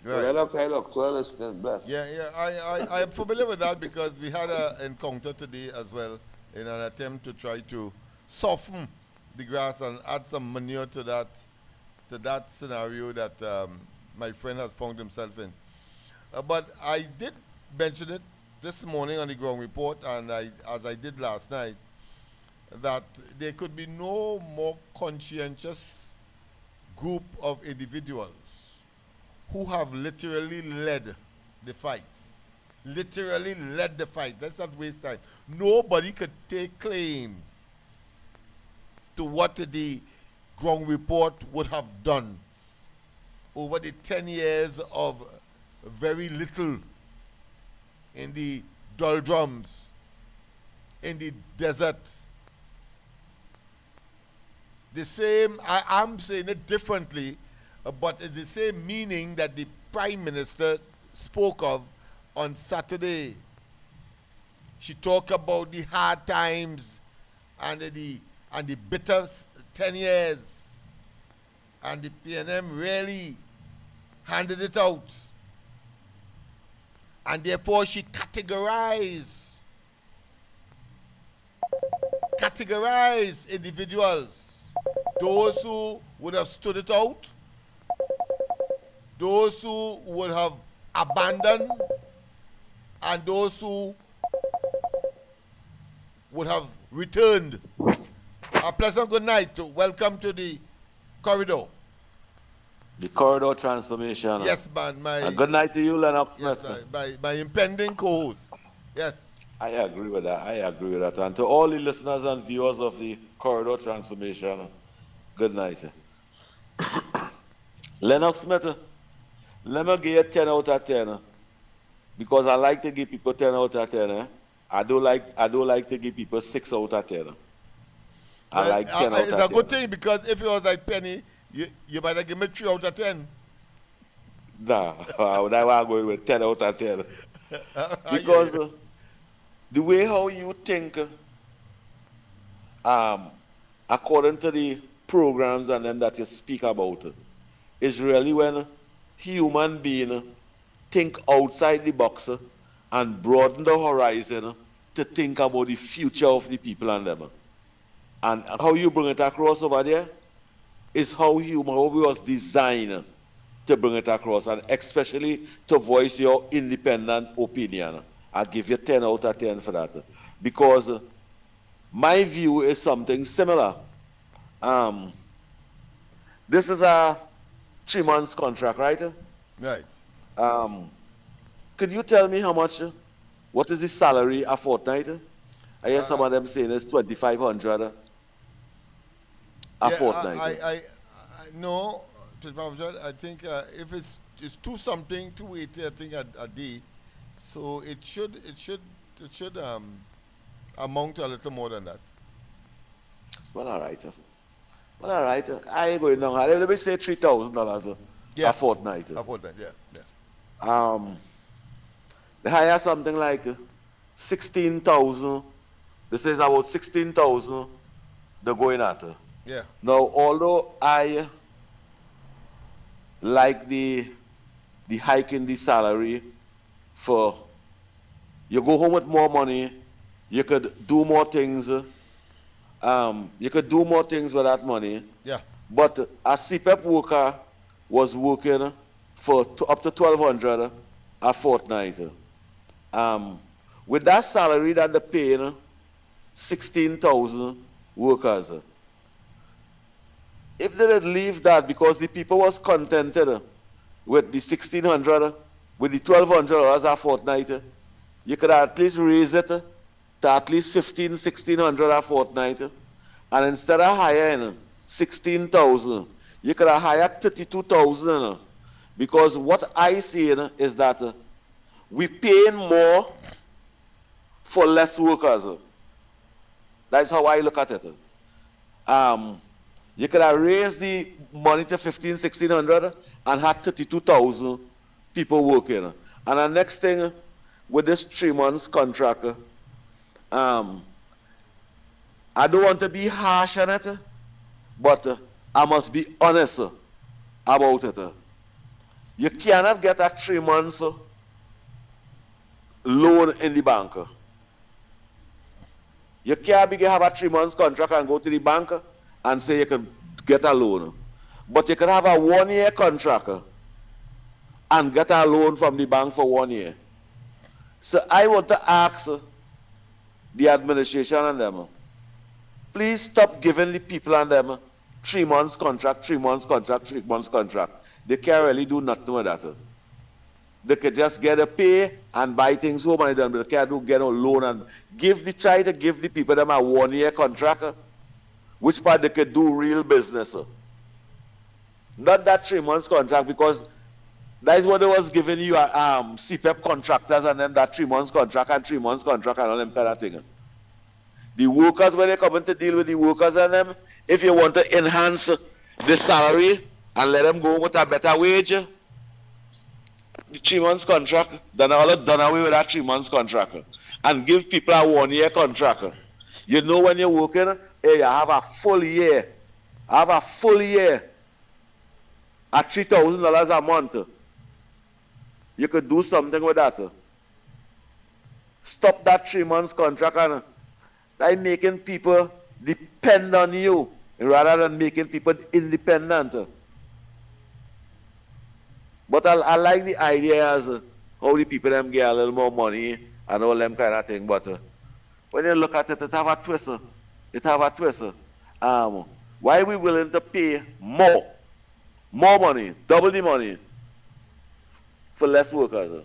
G: So
B: Right.
G: Lennox, I look, so I listen, bless.
B: Yeah, I am familiar with that because we had an encounter today as well in an attempt to try to soften the grass and add some manure to that scenario that my friend has found himself in. But I did mention it this morning on the ground report, and as I did last night, that there could be no more conscientious group of individuals who have literally led the fight. Literally led the fight. Let's not waste time. Nobody could take claim to what the ground report would have done over the 10 years of very little in the doldrums, in the desert. The same, I'm saying it differently, but it's the same meaning that the Prime Minister spoke of on Saturday. She talked about the hard times and the bitter 10 years. And the PNM really handed it out. And therefore she categorized individuals. Those who would have stood it out, those who would have abandoned, and those who would have returned. A pleasant good night. Welcome to the corridor.
H: The corridor transformation.
B: Yes, man.
H: And good night to you, Lennox Smith.
B: Yes, my impending co-host. Yes.
H: I agree with that. And to all the listeners and viewers of the corridor transformation, good night. Lennox Smith, let me give you 10 out of 10. Because I like to give people 10 out of 10. I don't like to give people 6 out of 10. I like 10 out of 10.
B: It's a good thing because if it was like Penny, you better give me 3 out of 10.
H: Nah, that's why I'm going with 10 out of 10. Because the way how you think, according to the programs and them that you speak about, is really when human being think outside the box and broaden the horizon to think about the future of the people and them. And how you bring it across over there is how we was designed to bring it across, and especially to voice your independent opinion. I'll give you 10 out of 10 for that. Because my view is something similar. This is a 3 months contract, right?
B: Right.
H: Could you tell me what is the salary a fortnight? I hear some of them saying it's 2,500 a fortnight.
B: No, 2,500. I think if it's 280, I think a day. So it should amount to a little more than that.
H: Well, all right. I ain't going down. Let me say $3,000 a fortnight.
B: A fortnight, yeah.
H: They hire something like 16,000. This is about 16,000 they're going at.
B: Yeah.
H: Now, although I like the hike in the salary for you go home with more money, you could do more things. You could do more things with that money.
B: Yeah.
H: But a CPEP worker was working for up to 1,200 a fortnight. With that salary that they're paying 16,000 workers. If they did leave that because the people was contented with the 1,600, with the $1,200 a fortnight, you could at least raise it to at least 1,600 a fortnight. And instead of hiring 16,000, you could have hired 32,000. Because what I see is that we paying more for less workers. That's how I look at it. You could have raised the money to 1,500, 1,600 and had 32,000 people working. And the next thing with this 3 months contract, I don't want to be harsh on it, but I must be honest about it. You cannot get a 3 months loan in the bank. You can't have a 3 months contract and go to the bank and say you can get a loan. But you can have a 1 year contract and get a loan from the bank for 1 year. So I want to ask the administration and them, please stop giving the people and them 3 months contract, 3 months contract, 3 months contract. They can't really do nothing with that. They could just get a pay and buy things home and then they can't get a loan and try to give the people them a 1 year contract, which part they could do real business. Not that 3 months contract, because that is what they was giving you CPEP contractors and then that 3 months contract and 3 months contract and all them kind of thing. The workers, when they come in to deal with the workers and them, if you want to enhance the salary and let them go with a better wage, the 3 months contract, then all done away with that 3 months contract and give people a 1 year contract. You know, when you're working, hey, you have a full year. At $3,000 a month. You could do something with that. Stop that 3 months contract and by making people depend on you rather than making people independent. But I like the idea as how the people them get a little more money and all them kind of thing. But when you look at it, it have a twist. Why are we willing to pay more money, double the money for less workers?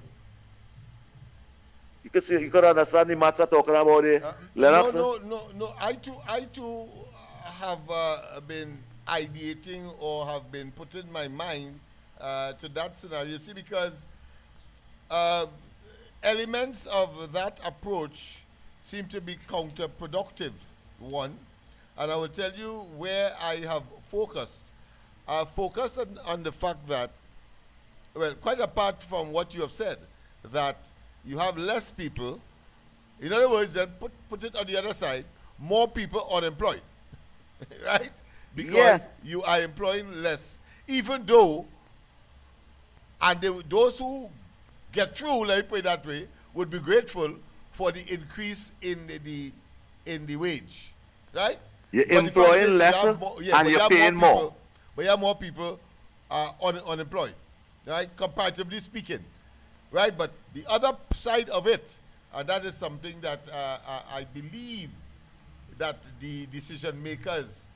H: You could understand the matter talking about it, Lennox?
B: No. I too have been ideating or have been putting my mind to that scenario. You see, because elements of that approach seem to be counterproductive, one. And I will tell you where I have focused. I focused on the fact that, well, quite apart from what you have said, that you have less people. In other words, then put it on the other side, more people unemployed, right? Because you are employing less, even though, and those who get through, let me put it that way, would be grateful for the increase in the wage, right?
H: You're employing less and you're paying more.
B: But you have more people unemployed, right? Comparatively speaking. Right, but the other side of it, and that is something that I believe that the decision makers,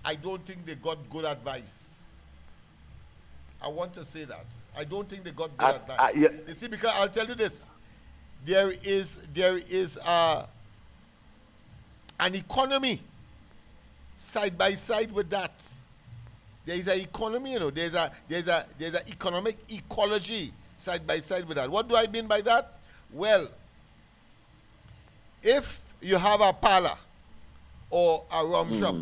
B: I don't think they got good advice. I want to say that. I don't think they got good advice. You see, because I'll tell you this, there is an economy side by side with that. There is an economy, you know, there's an economic ecology side by side with that. What do I mean by that? Well, if you have a parlor or a rum shop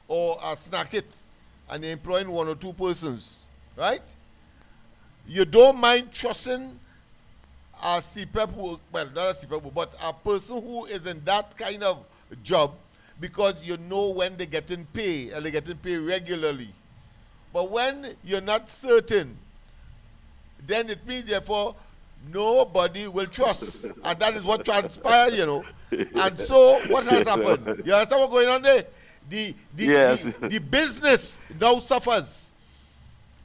B: or a snack it and you're employing 1 or 2 persons, right? You don't mind trusting a CPEP, well, not a CPEP, but a person who is in that kind of job, because you know when they're getting paid and they're getting paid regularly. But when you're not certain, then it means, therefore, nobody will trust. And that is what transpired, you know. And so, what has happened? You understand what's going on there? The business now suffers.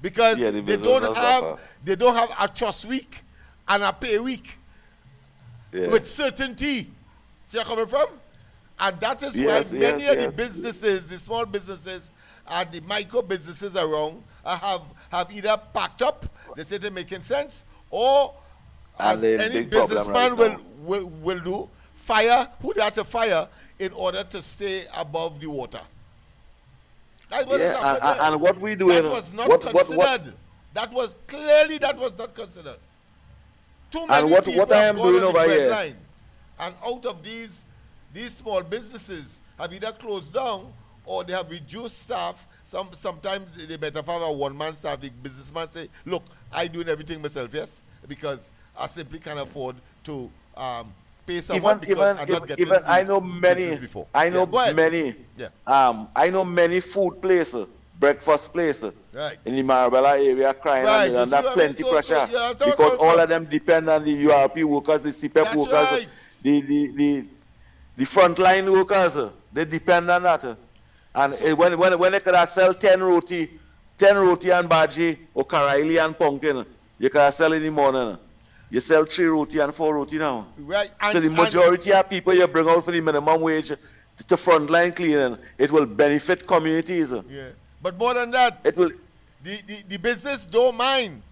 B: Because they don't have a trust week and a pay week with certainty. See where I'm coming from? And that is why many of the businesses, the small businesses, and the micro businesses around have either packed up, they say they're making sense, or as any businessman will do, fire who they have to fire in order to stay above the water. That's what is happening.
H: And what we doing?
B: That was not considered. That was not considered. Too many people
H: what I am doing over here.
B: line, and out of these small businesses have either closed down or they have reduced staff. Sometimes they better have a one-man staff. The businessman say, look, I doing everything myself, yes? because I simply can't afford to pay someone because I'm not getting
H: even I know
B: business
H: many.
B: before.
H: I know
B: Go ahead.
H: many.
B: Yeah.
H: I know many food places, breakfast places
B: Right.
H: in the Marabella area crying
B: Right, you
H: and
B: see what I
H: that
B: mean?
H: plenty
B: So,
H: pressure
B: yeah, that's where
H: because
B: I'm coming
H: all
B: from.
H: of them depend on the URP workers, the CPEP
B: That's
H: workers,
B: right.
H: the frontline workers. They depend on that. And when they could sell 10 roti and bhaji or karaili and pumpkin, you could sell in the morning. You sell 3 roti and 4 roti now.
B: Right.
H: So the majority of people you bring out for the minimum wage to frontline cleaning, it will benefit communities.
B: Yeah. But more than that,
H: It will.
B: the business don't mind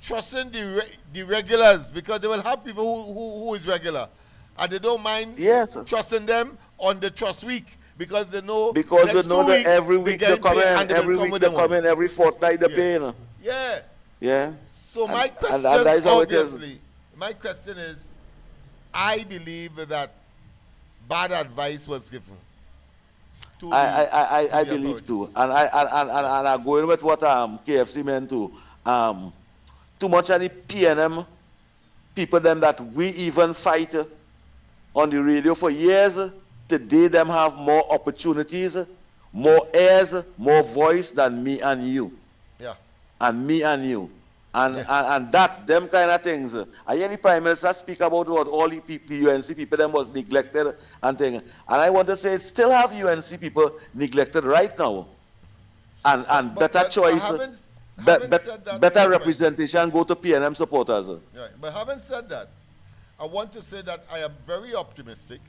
B: trusting the regulars because they will have people who is regular. And they don't mind
H: Yes.
B: trusting them on the trust week because they know
H: that every week they come in, every week they come in, every fortnight they pay.
B: Yeah.
H: Yeah.
B: So my question,
H: and that is how it is.
B: obviously, my question is, I believe that bad advice was given.
H: I believe too, and I go in with what KFC meant too. Too much of the PNM people them that we even fight on the radio for years. Today them have more opportunities, more ears, more voice than me and you.
B: Yeah.
H: And me and you. And that, them kind of things. I hear the Prime Minister speak about what all the people, the UNC people, them was neglected and things. And I want to say, still have UNC people neglected right now. And better choice, better representation go to PNM supporters.
B: Right. But having said that, I want to say that I am very optimistic.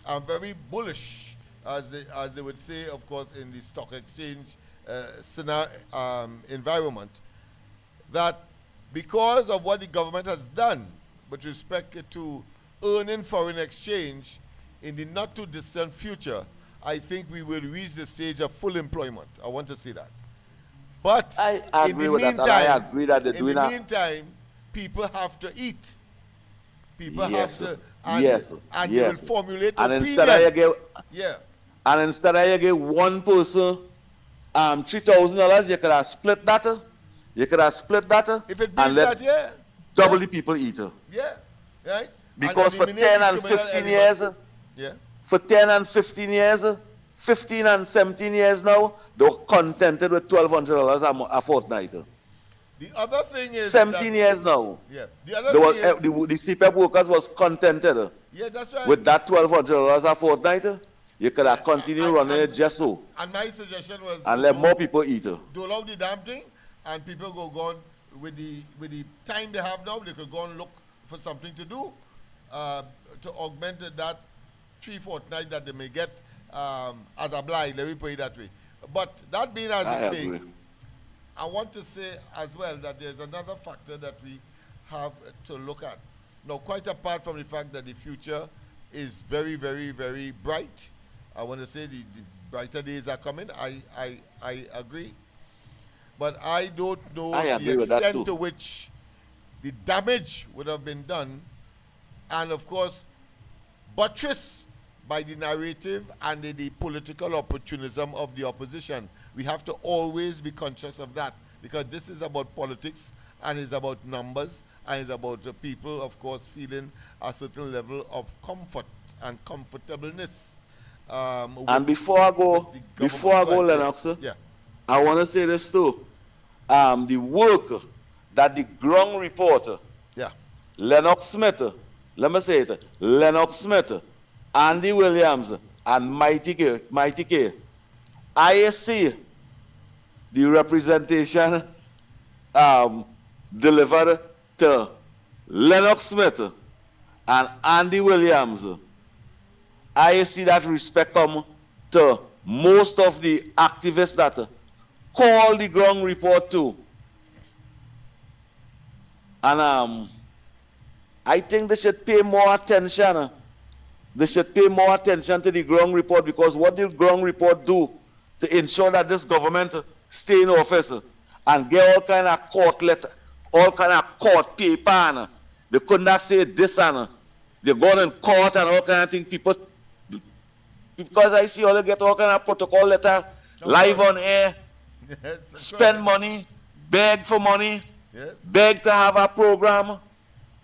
B: I'm very bullish, as they would say, of course, in the stock exchange environment, that because of what the government has done with respect to earning foreign exchange in the not too distant future, I think we will reach the stage of full employment. I want to say that. But
H: I agree with that, and I agree that they're doing that.
B: In the meantime, people have to eat. People
H: Yes,
B: have to,
H: and
B: they will formulate
H: and
B: opinion.
H: instead of you get,
B: yeah.
H: And instead of you get one person $3,000, you could have split that. You could have split that
B: If it
H: and
B: means
H: let
B: that, yeah.
H: double the people eat.
B: Yeah. Right?
H: Because for 10 and 15 years,
B: yeah.
H: for 10 and 15 years, 15 and 17 years now, they're contented with $1,200 a fortnight.
B: The other thing is
H: 17 years now.
B: Yeah. The other thing is
H: the CPEP workers was contented.
B: Yeah, that's right.
H: With that $1,200 a fortnight, you could have continued running it just so.
B: And my suggestion was
H: and let more people eat.
B: Dole out the damn thing, and people go on with the time they have now, they could go and look for something to do to augment that 3 fortnight that they may get as a blind, let me put it that way. But that being as it may, I want to say as well that there's another factor that we have to look at. Now, quite apart from the fact that the future is very, very, very bright, I want to say the brighter days are coming. I agree. But I don't know the extent to which the damage would have been done, and of course, buttressed by the narrative and the political opportunism of the opposition. We have to always be conscious of that, because this is about politics, and it's about numbers, and it's about the people, of course, feeling a certain level of comfort and comfortableness.
H: And before I go, Lennox,
B: yeah.
H: I want to say this too. The work that the ground reporter,
B: yeah,
H: Lennox Smith, let me say it, Lennox Smith, Andy Williams, and Mighty K, I see the representation delivered to Lennox Smith and Andy Williams. I see that respect come to most of the activists that call the ground report too. And I think they should pay more attention. They should pay more attention to the ground report, because what the ground report do to ensure that this government stay in office and get all kind of court letter, all kind of court paper. They could not say this and they go in court and all kind of things. People, because I see all they get all kind of protocol letter, live on air, spend money, beg for money,
B: Yes.
H: beg to have a program,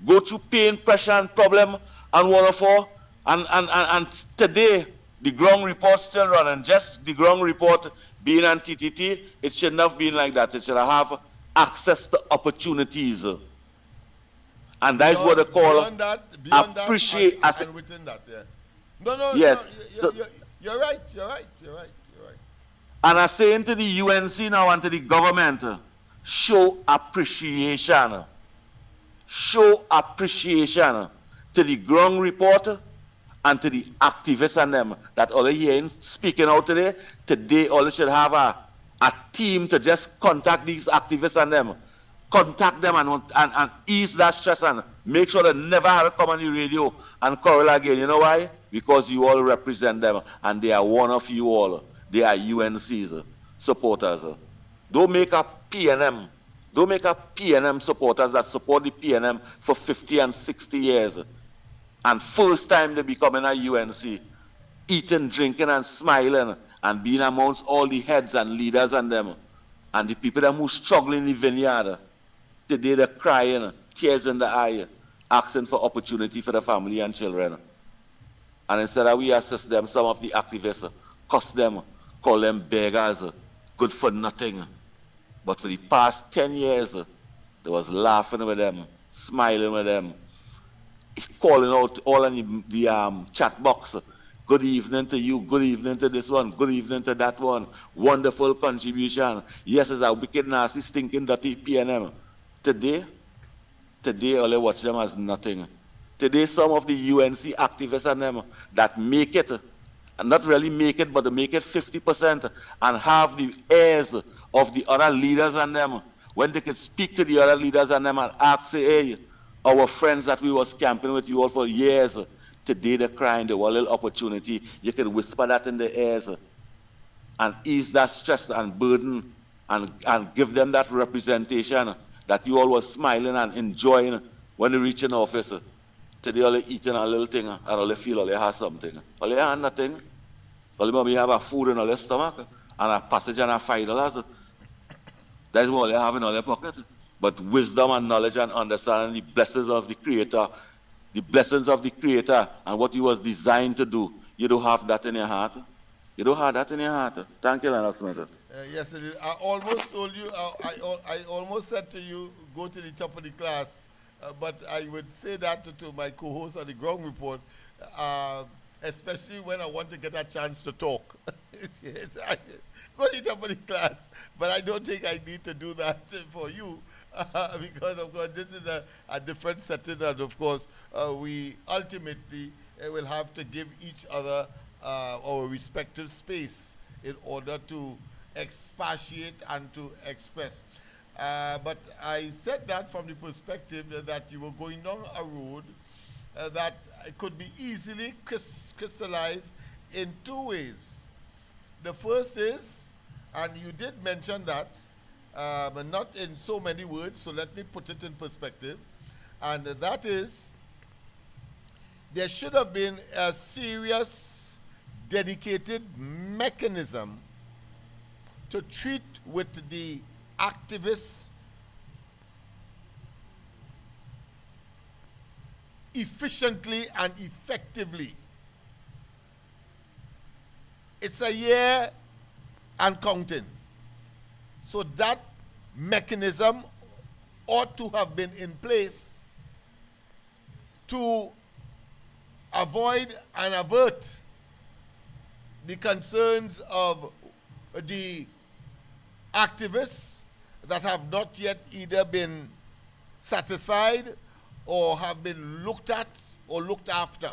H: go through pain, pressure, and problem, and waterfall. And today, the ground report still running. Just the ground report being on TTT, it shouldn't have been like that. It should have access to opportunities. And that is what they call
B: beyond that,
H: appreciate
B: and within that, yeah. No,
H: yes.
B: You're right.
H: And I'm saying to the UNC now and to the government, show appreciation. Show appreciation to the ground report and to the activists and them that all hearing speaking out today. Today, all should have a team to just contact these activists and them. Contact them and ease that stress and make sure they never have to come on the radio and quarrel again. You know why? Because you all represent them and they are one of you all. They are UNC's supporters. Don't make a PNM. Don't make a PNM supporters that support the PNM for 50 and 60 years. And first time they becoming a UNC, eating, drinking, and smiling, and being amongst all the heads and leaders and them, and the people that who struggling in the vineyard. Today they're crying, tears in the eye, asking for opportunity for the family and children. And instead of we assist them, some of the activists cuss them, call them beggars, good for nothing. But for the past 10 years, they was laughing with them, smiling with them, calling out all in the chat box. Good evening to you, good evening to this one, good evening to that one. Wonderful contribution. Yes, it's a wicked, nasty, stinking, dirty PNM. Today, all I watch them as nothing. Today, some of the UNC activists and them that make it, and not really make it, but they make it 50% and have the airs of the other leaders and them, when they can speak to the other leaders and them and ask, say, hey, our friends that we was camping with you all for years, today they're crying, they want a little opportunity. You can whisper that in the ears and ease that stress and burden and give them that representation that you all was smiling and enjoying when you reach in office. Today all they eating a little thing and all they feel all they have something. All they have nothing. All they maybe have a food in all their stomach and a passage and a $5. That's what they have in all their pocket. But wisdom and knowledge and understanding the blessings of the Creator, and what He was designed to do, you don't have that in your heart. You don't have that in your heart. Thank you, Lennox.
B: Yes, it is. I almost told you, I almost said to you, go to the top of the class, but I would say that to my co-host on the ground report, especially when I want to get a chance to talk. Yes, go to the top of the class, but I don't think I need to do that for you. Because, of course, this is a different setting, and, of course, we ultimately will have to give each other our respective space in order to expatiate and to express. But I said that from the perspective that you were going down a road that could be easily crystallized in two ways. The first is, and you did mention that, but not in so many words, so let me put it in perspective, and that is, there should have been a serious, dedicated mechanism to treat with the activists efficiently and effectively. It's a year and counting. So that mechanism ought to have been in place to avoid and avert the concerns of the activists that have not yet either been satisfied or have been looked at or looked after.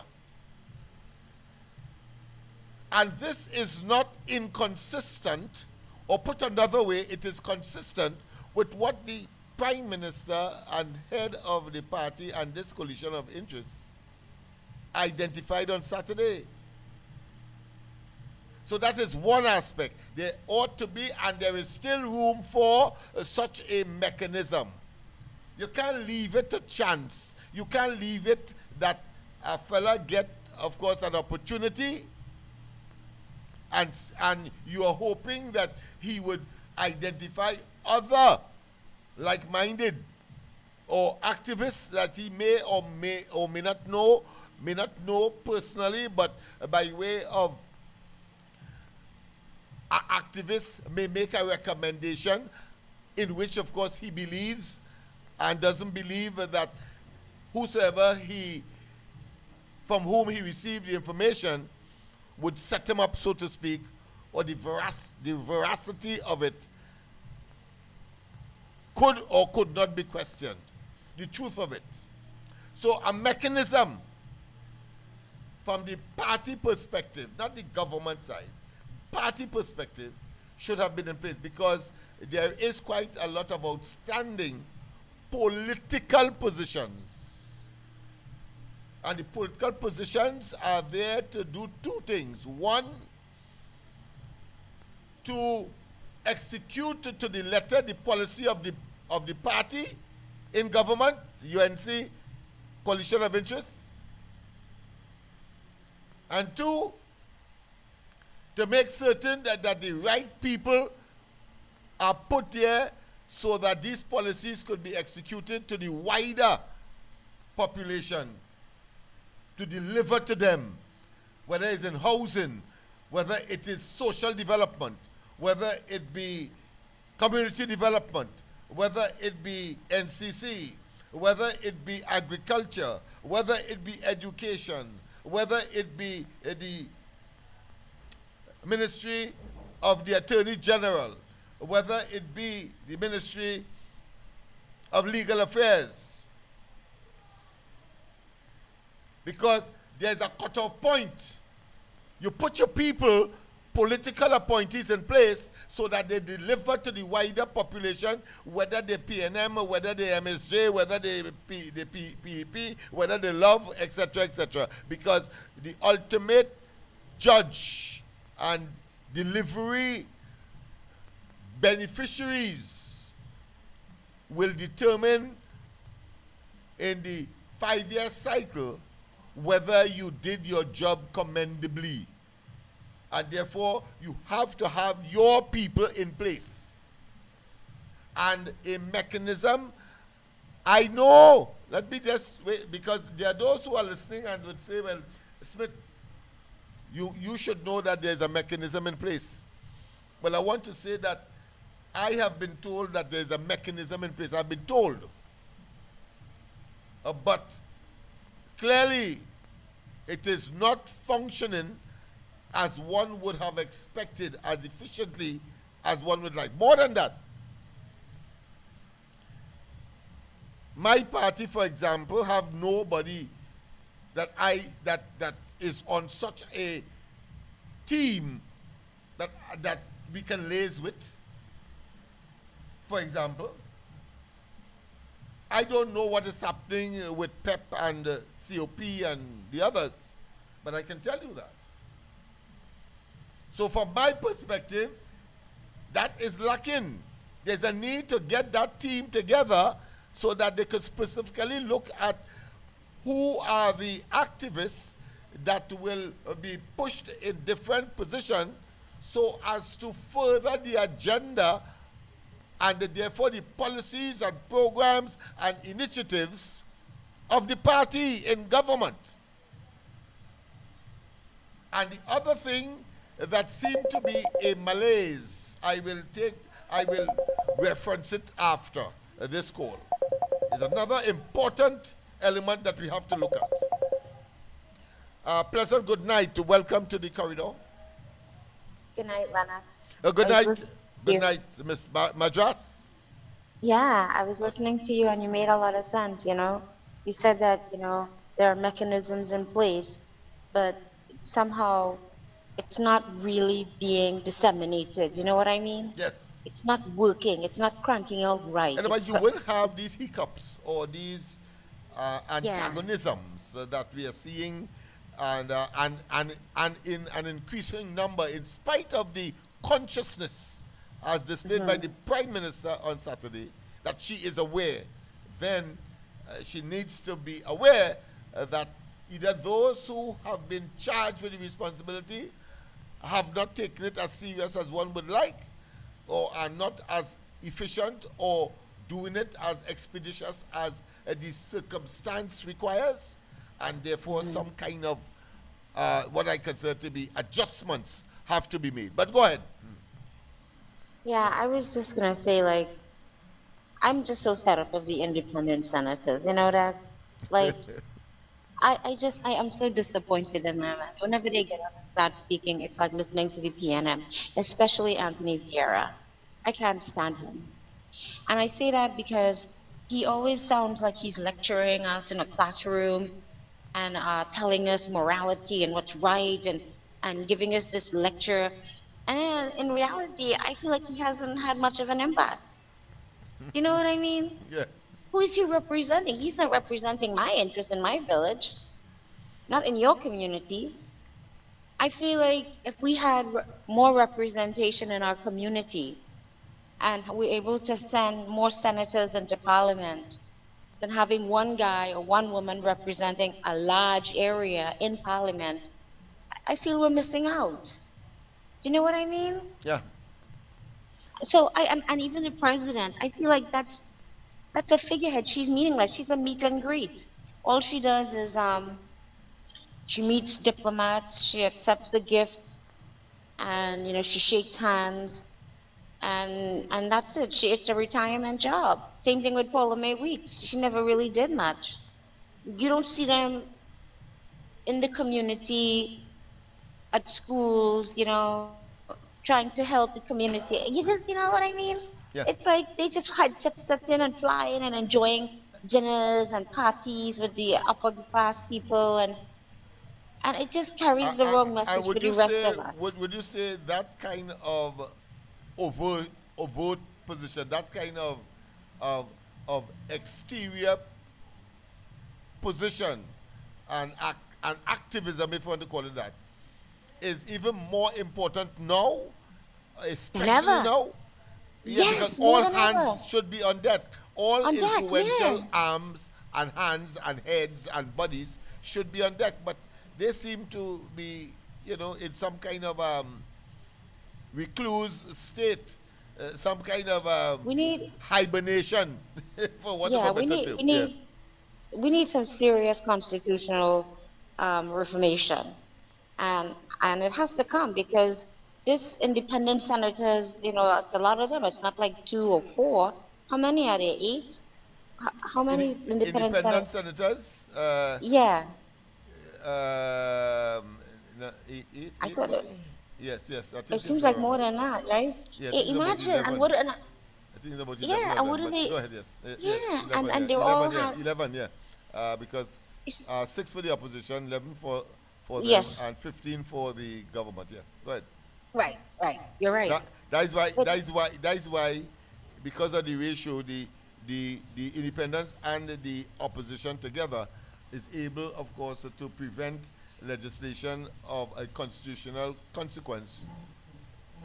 B: And this is not inconsistent, or put another way, it is consistent with what the Prime Minister and head of the party and this coalition of interests identified on Saturday. So that is one aspect. There ought to be, and there is still room for such a mechanism. You can't leave it to chance. You can't leave it that a fella get, of course, an opportunity, and you are hoping that he would identify other like-minded or activists that he may not know personally, but by way of activists may make a recommendation in which, of course, he believes and doesn't believe that whosoever from whom he received the information would set him up, so to speak, or the veracity of it could or could not be questioned, the truth of it. So a mechanism from the party perspective, not the government side, party perspective, should have been in place, because there is quite a lot of outstanding political positions. And the political positions are there to do two things. One, to execute to the letter the policy of the party in government, the UNC coalition of interests. And two, to make certain that the right people are put there so that these policies could be executed to the wider population, to deliver to them, whether it's in housing, whether it is social development, whether it be community development, whether it be NCC, whether it be agriculture, whether it be education, whether it be the Ministry of the Attorney General, whether it be the Ministry of Legal Affairs. Because there's a cutoff point. You put your people, political appointees in place so that they deliver to the wider population, whether they PNM, whether they MSJ, whether they PEP, whether they love, etc., etc. Because the ultimate judge and delivery beneficiaries will determine in the 5-year cycle whether you did your job commendably. And therefore, you have to have your people in place. And a mechanism, I know, let me just wait, because there are those who are listening and would say, well, Smith, you should know that there's a mechanism in place. Well, I want to say that I have been told that there's a mechanism in place. I've been told. But clearly, it is not functioning as one would have expected, as efficiently as one would like. More than that, my party, for example, have nobody that is on such a team that we can liaise with. For example, I don't know what is happening with PEP and COP and the others, but I can tell you that. So from my perspective, that is lacking. There's a need to get that team together so that they could specifically look at who are the activists that will be pushed in different positions so as to further the agenda and therefore the policies and programs and initiatives of the party in government. And the other thing that seemed to be a malaise, I will reference it after this call, is another important element that we have to look at. Pleasant good night. Welcome to the corridor.
I: Good night, Lennox.
B: Good night. Good night, Ms. Madras.
I: Yeah, I was listening to you and you made a lot of sense, you know. You said that, you know, there are mechanisms in place, but somehow it's not really being disseminated. You know what I mean?
B: Yes.
I: It's not working. It's not cranking out right.
B: And but you wouldn't have these hiccups or these antagonisms that we are seeing and in an increasing number, in spite of the consciousness as displayed by the Prime Minister on Saturday, that she is aware. Then she needs to be aware that either those who have been charged with the responsibility have not taken it as serious as one would like, or are not as efficient or doing it as expeditious as the circumstance requires, and therefore some kind of what I consider to be adjustments have to be made. But go ahead.
I: Yeah, I was just gonna say, like, I'm just so fed up of the independent senators. You know that? Like, I am so disappointed in them. Whenever they get up and start speaking, it's like listening to the PNM, especially Anthony Vieira. I can't stand him. And I say that because he always sounds like he's lecturing us in a classroom and telling us morality and what's right and giving us this lecture. And in reality, I feel like he hasn't had much of an impact. Do you know what I mean?
B: Yes.
I: Who is he representing? He's not representing my interests in my village, not in your community. I feel like if we had more representation in our community and we're able to send more senators into parliament than having one guy or one woman representing a large area in parliament, I feel we're missing out. Do you know what I mean?
B: Yeah.
I: So and even the president, I feel like that's a figurehead. She's meaningless. She's a meet and greet. All she does is she meets diplomats, she accepts the gifts, and she shakes hands, and that's it. It's a retirement job. Same thing with Paula May Weeks. She never really did much. You don't see them in the community, at schools, trying to help the community. You know what I mean?
B: Yeah.
I: It's like they just had jet setting and flying and enjoying dinners and parties with the upper class people, and it just carries the wrong message for
B: would
I: the
B: you
I: rest
B: say
I: of us.
B: would you say that kind of overt position, that kind of exterior position and activism, if you want to call it that, is even more important now, especially
I: Never.
B: now? Yeah,
I: Yes,
B: because
I: more
B: all
I: than
B: hands
I: ever.
B: should be on deck. All
I: On deck,
B: influential
I: yeah.
B: arms and hands and heads and bodies should be on deck. But they seem to be, in some kind of recluse state, some kind of
I: We need,
B: hibernation, for want of
I: yeah,
B: a better term. Yeah.
I: we need some serious constitutional reformation, and it has to come because this independent senators, it's a lot of them. It's not like two or four. How many are there? Eight? How many independent
B: Independent
I: senators?
B: senators,
I: Yeah,
B: no, eight,
I: I
B: eight
I: thought
B: maybe? Yes, I
I: it
B: think it's
I: seems like
B: around
I: more
B: that.
I: than that, right?
B: Yeah, I
I: Yeah,
B: think it's about
I: imagine,
B: 11.
I: and what, and
B: I think it's about 11
I: yeah,
B: of
I: and
B: them,
I: what do
B: but
I: they?
B: go ahead, yes.
I: Yeah,
B: Yes, 11,
I: and
B: yeah.
I: they all
B: 11, yeah.
I: have.
B: 11, yeah. Because
I: It's-
B: 6 for the opposition, 11 for them,
I: Yes,
B: and 15 for the government, yeah. Go ahead.
I: right. You're right. But
B: That is why, because of the ratio, the independents and the opposition together is able, of course, to prevent legislation of a constitutional consequence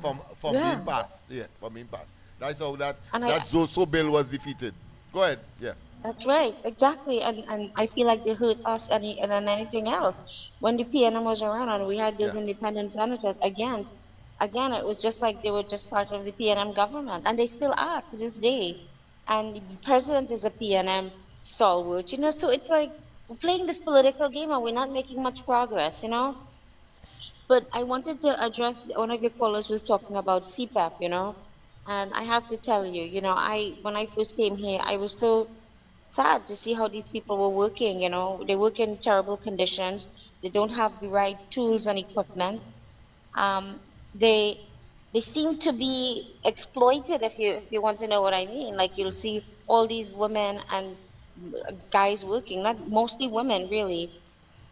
B: from
I: Yeah,
B: being passed. Yeah, from being passed. That's how
I: and
B: that Zoso bill was defeated. Go ahead. Yeah.
I: that's right, exactly. And I feel like they hurt us than anything else. When the PNM was around and we had
B: Yeah.
I: those independent senators, again, it was just like they were just part of the PNM government, and they still are to this day. And the president is a PNM stalwart, so it's like we're playing this political game and we're not making much progress. But I wanted to address one of your callers was talking about CPAP. And I have to tell you, I when I first came here, I was so sad to see how these people were working. They work in terrible conditions. They don't have the right tools and equipment. Um, they they seem to be exploited, if you want to know what I mean. Like you'll see all these women and guys working, not mostly women really,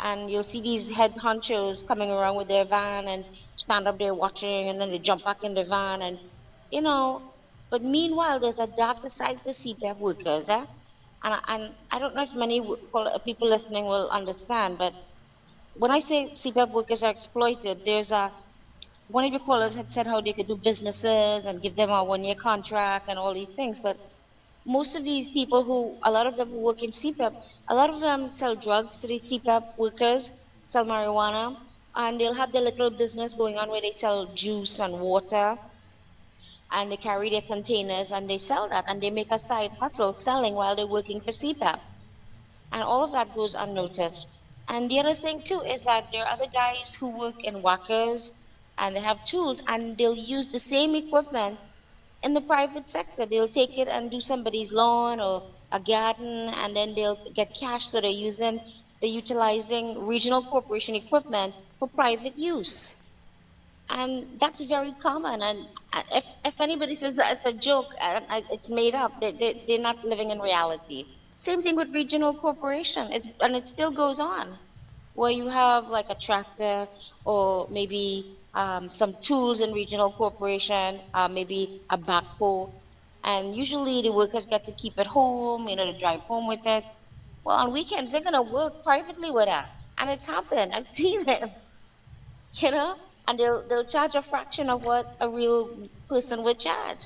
I: and you'll see these head honchos coming around with their van and stand up there watching, and then they jump back in the van, and you know. But meanwhile, there's a darker side to CPAP workers, eh? And I don't know if many people listening will understand, but when I say CPAP workers are exploited, there's a one of your callers had said how they could do businesses and give them a 1-year contract and all these things, but most of these people a lot of them who work in CPAP, a lot of them sell drugs to these CPAP workers, sell marijuana, and they'll have their little business going on where they sell juice and water. and they carry their containers and they sell that and they make a side hustle selling while they're working for CPAP. And all of that goes unnoticed. And the other thing too is that there are other guys who work in workers and they have tools and they'll use the same equipment in the private sector. They'll take it and do somebody's lawn or a garden and then they'll get cash. So they're utilizing regional corporation equipment for private use. And that's very common. And if anybody says that it's a joke and it's made up, they're not living in reality. Same thing with regional corporation. And it still goes on, where you have like a tractor or maybe some tools in regional corporation, maybe a backhoe. And usually the workers get to keep it home, to drive home with it. Well, on weekends, they're going to work privately with that. And it's happened. I've seen it. you know, and they'll charge a fraction of what a real person would charge.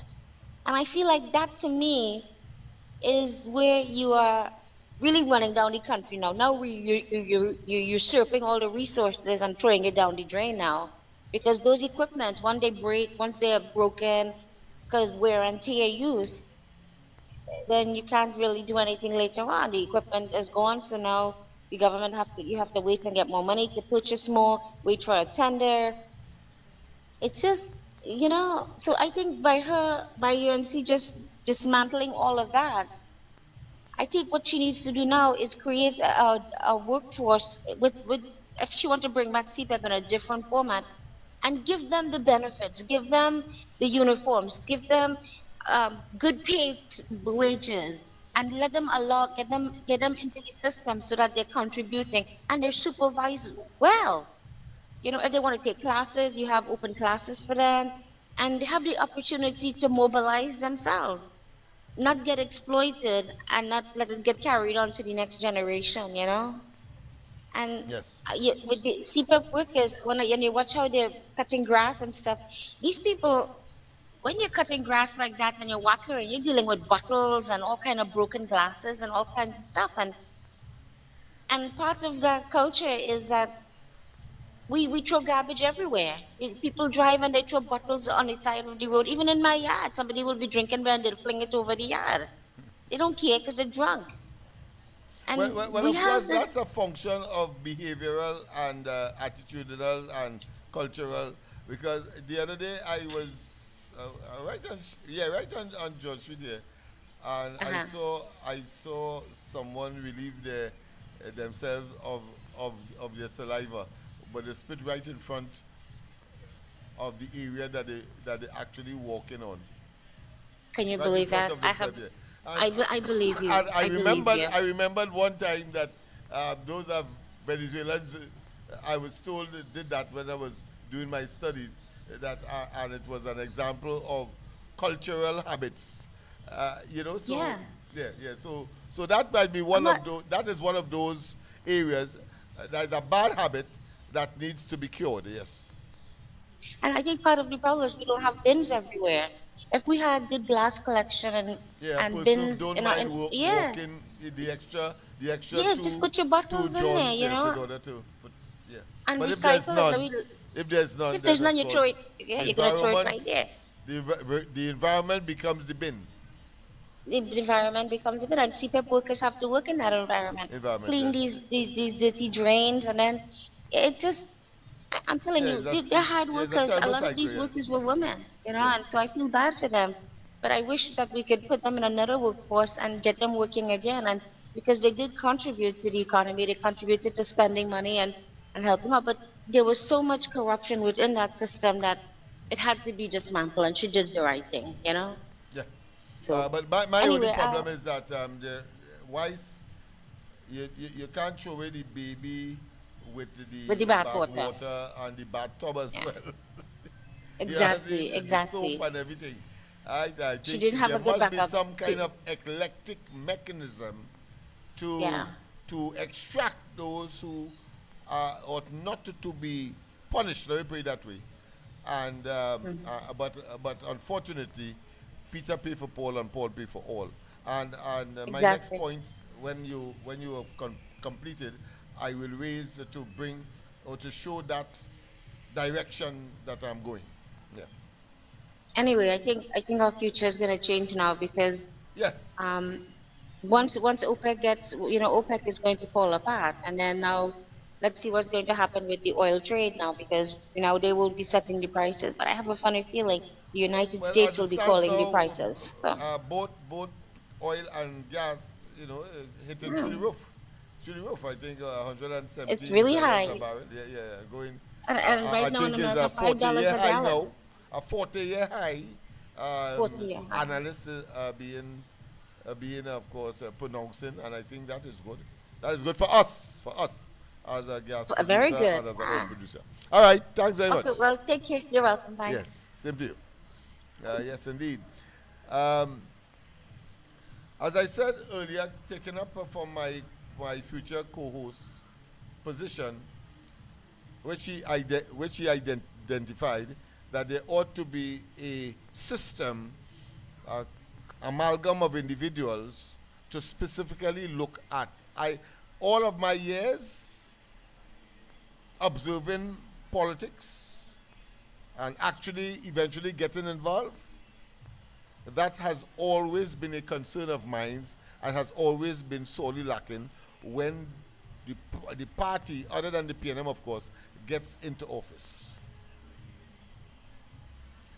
I: And I feel like that to me is where you are really running down the country now. Now you're usurping all the resources and throwing it down the drain now, because those equipments, once they are broken, because wear and tear use, then you can't really do anything later on. The equipment is gone, so now the government you have to wait and get more money to purchase more, wait for a tender. It's just, so I think by UNC just dismantling all of that, I think what she needs to do now is create a workforce if she wants to bring back CPAP in a different format, and give them the benefits, give them the uniforms, give them good paid wages, and let them get them into the system so that they're contributing and they're supervised well. If they want to take classes, you have open classes for them, and they have the opportunity to mobilize themselves, not get exploited, and not let it get carried on to the next generation. And
B: Yes.
I: with the CPAP workers, when you watch how they're cutting grass and stuff, these people, when you're cutting grass like that and you're walking, you're dealing with bottles and all kind of broken glasses and all kinds of stuff. And part of that culture is that we throw garbage everywhere. People drive and they throw bottles on the side of the road. Even in my yard, somebody will be drinking beer and they'll fling it over the yard. They don't care because they're drunk. And
B: Well,
I: we
B: of
I: have
B: course,
I: this,
B: that's a function of behavioral and attitudinal and cultural. Because the other day I was right on George Street here, and I saw someone relieve themselves of their saliva, but they spit right in front of the area that they actually walking on.
I: can you
B: Right in
I: believe
B: front
I: that?
B: of themselves here.
I: I believe you.
B: And I remembered,
I: you.
B: I remembered one time that those are Venezuelans. I was told did that when I was doing my studies. And it was an example of cultural habits. So
I: Yeah.
B: So that might be one
I: I'm
B: of those. That is one of those areas. That is a bad habit that needs to be cured. Yes.
I: And I think part of the problem is we don't have bins everywhere. If we had good glass collection
B: Yeah,
I: and
B: person
I: bins,
B: don't mind walking the extra
I: yeah,
B: two,
I: just put your bottles in there,
B: joints, yes, in order to put, yeah.
I: and
B: But if there's
I: recycle
B: none,
I: it.
B: if there's none,
I: If there's
B: then
I: none,
B: of
I: you throw it.
B: course
I: Yeah,
B: the
I: you're gonna throw it right
B: environment-
I: there.
B: the environment becomes the bin.
I: The environment becomes a bit, and CPAP workers have to work in that environment, clean
B: Yes.
I: these dirty drains, and then it's just. I'm telling
B: Yeah,
I: you,
B: it's
I: they're hard
B: it's a
I: workers. A
B: terrible
I: lot of these
B: cycle, yeah.
I: workers were women, and so I feel bad for them. But I wish that we could put them in another workforce and get them working again, and because they did contribute to the economy, they contributed to spending money and helping out. But there was so much corruption within that system that it had to be dismantled, and she did the right thing.
B: Yeah.
I: So,
B: But my
I: anyway,
B: only problem is that the wise, you can't throw away the baby with the
I: bath water.
B: and the bathtub as
I: Yeah.
B: well.
I: Exactly,
B: The
I: exactly.
B: soap and everything. I think
I: didn't have
B: there
I: a good
B: must be
I: backup.
B: some kind of eclectic mechanism
I: Yeah.
B: to extract those who ought not to be punished. Let me put it that way. And but unfortunately, Peter paid for Paul and Paul paid for all. And my next
I: Exactly.
B: point, when you have completed, I will raise to bring or to show that direction that I'm going. Yeah.
I: Anyway, I think our future is going to change now because
B: Yes.
I: um, once OPEC gets, OPEC is going to fall apart, and then now let's see what's going to happen with the oil trade now because they will be setting the prices. But I have a funny feeling the United
B: Well,
I: States
B: as it
I: will be
B: stands
I: calling the
B: now,
I: prices. So
B: both oil and gas, is hitting through the
I: mm,
B: roof. Through the roof, I think
I: it's
B: $117
I: really
B: a
I: high,
B: barrel. Yeah, yeah, going.
I: and
B: I
I: right now in
B: think is
I: America,
B: a
I: $5
B: 40-year
I: a
B: high
I: gallon,
B: now. A 40-year high.
I: 40 year high.
B: Analysts being of course pronouncing, and I think that is good. That is good for us, as a gas
I: Very
B: producer
I: good.
B: and as an oil producer. All right, thanks very much.
I: Okay, well, take care. You're welcome. Bye.
B: Yes, same to you. Yes, indeed. Um, as I said earlier, taking up from my future co-host position, which he identified that there ought to be a system, amalgam of individuals to specifically look at. All of my years observing politics and actually eventually getting involved, that has always been a concern of mine and has always been sorely lacking when the party, other than the PNM of course, gets into office.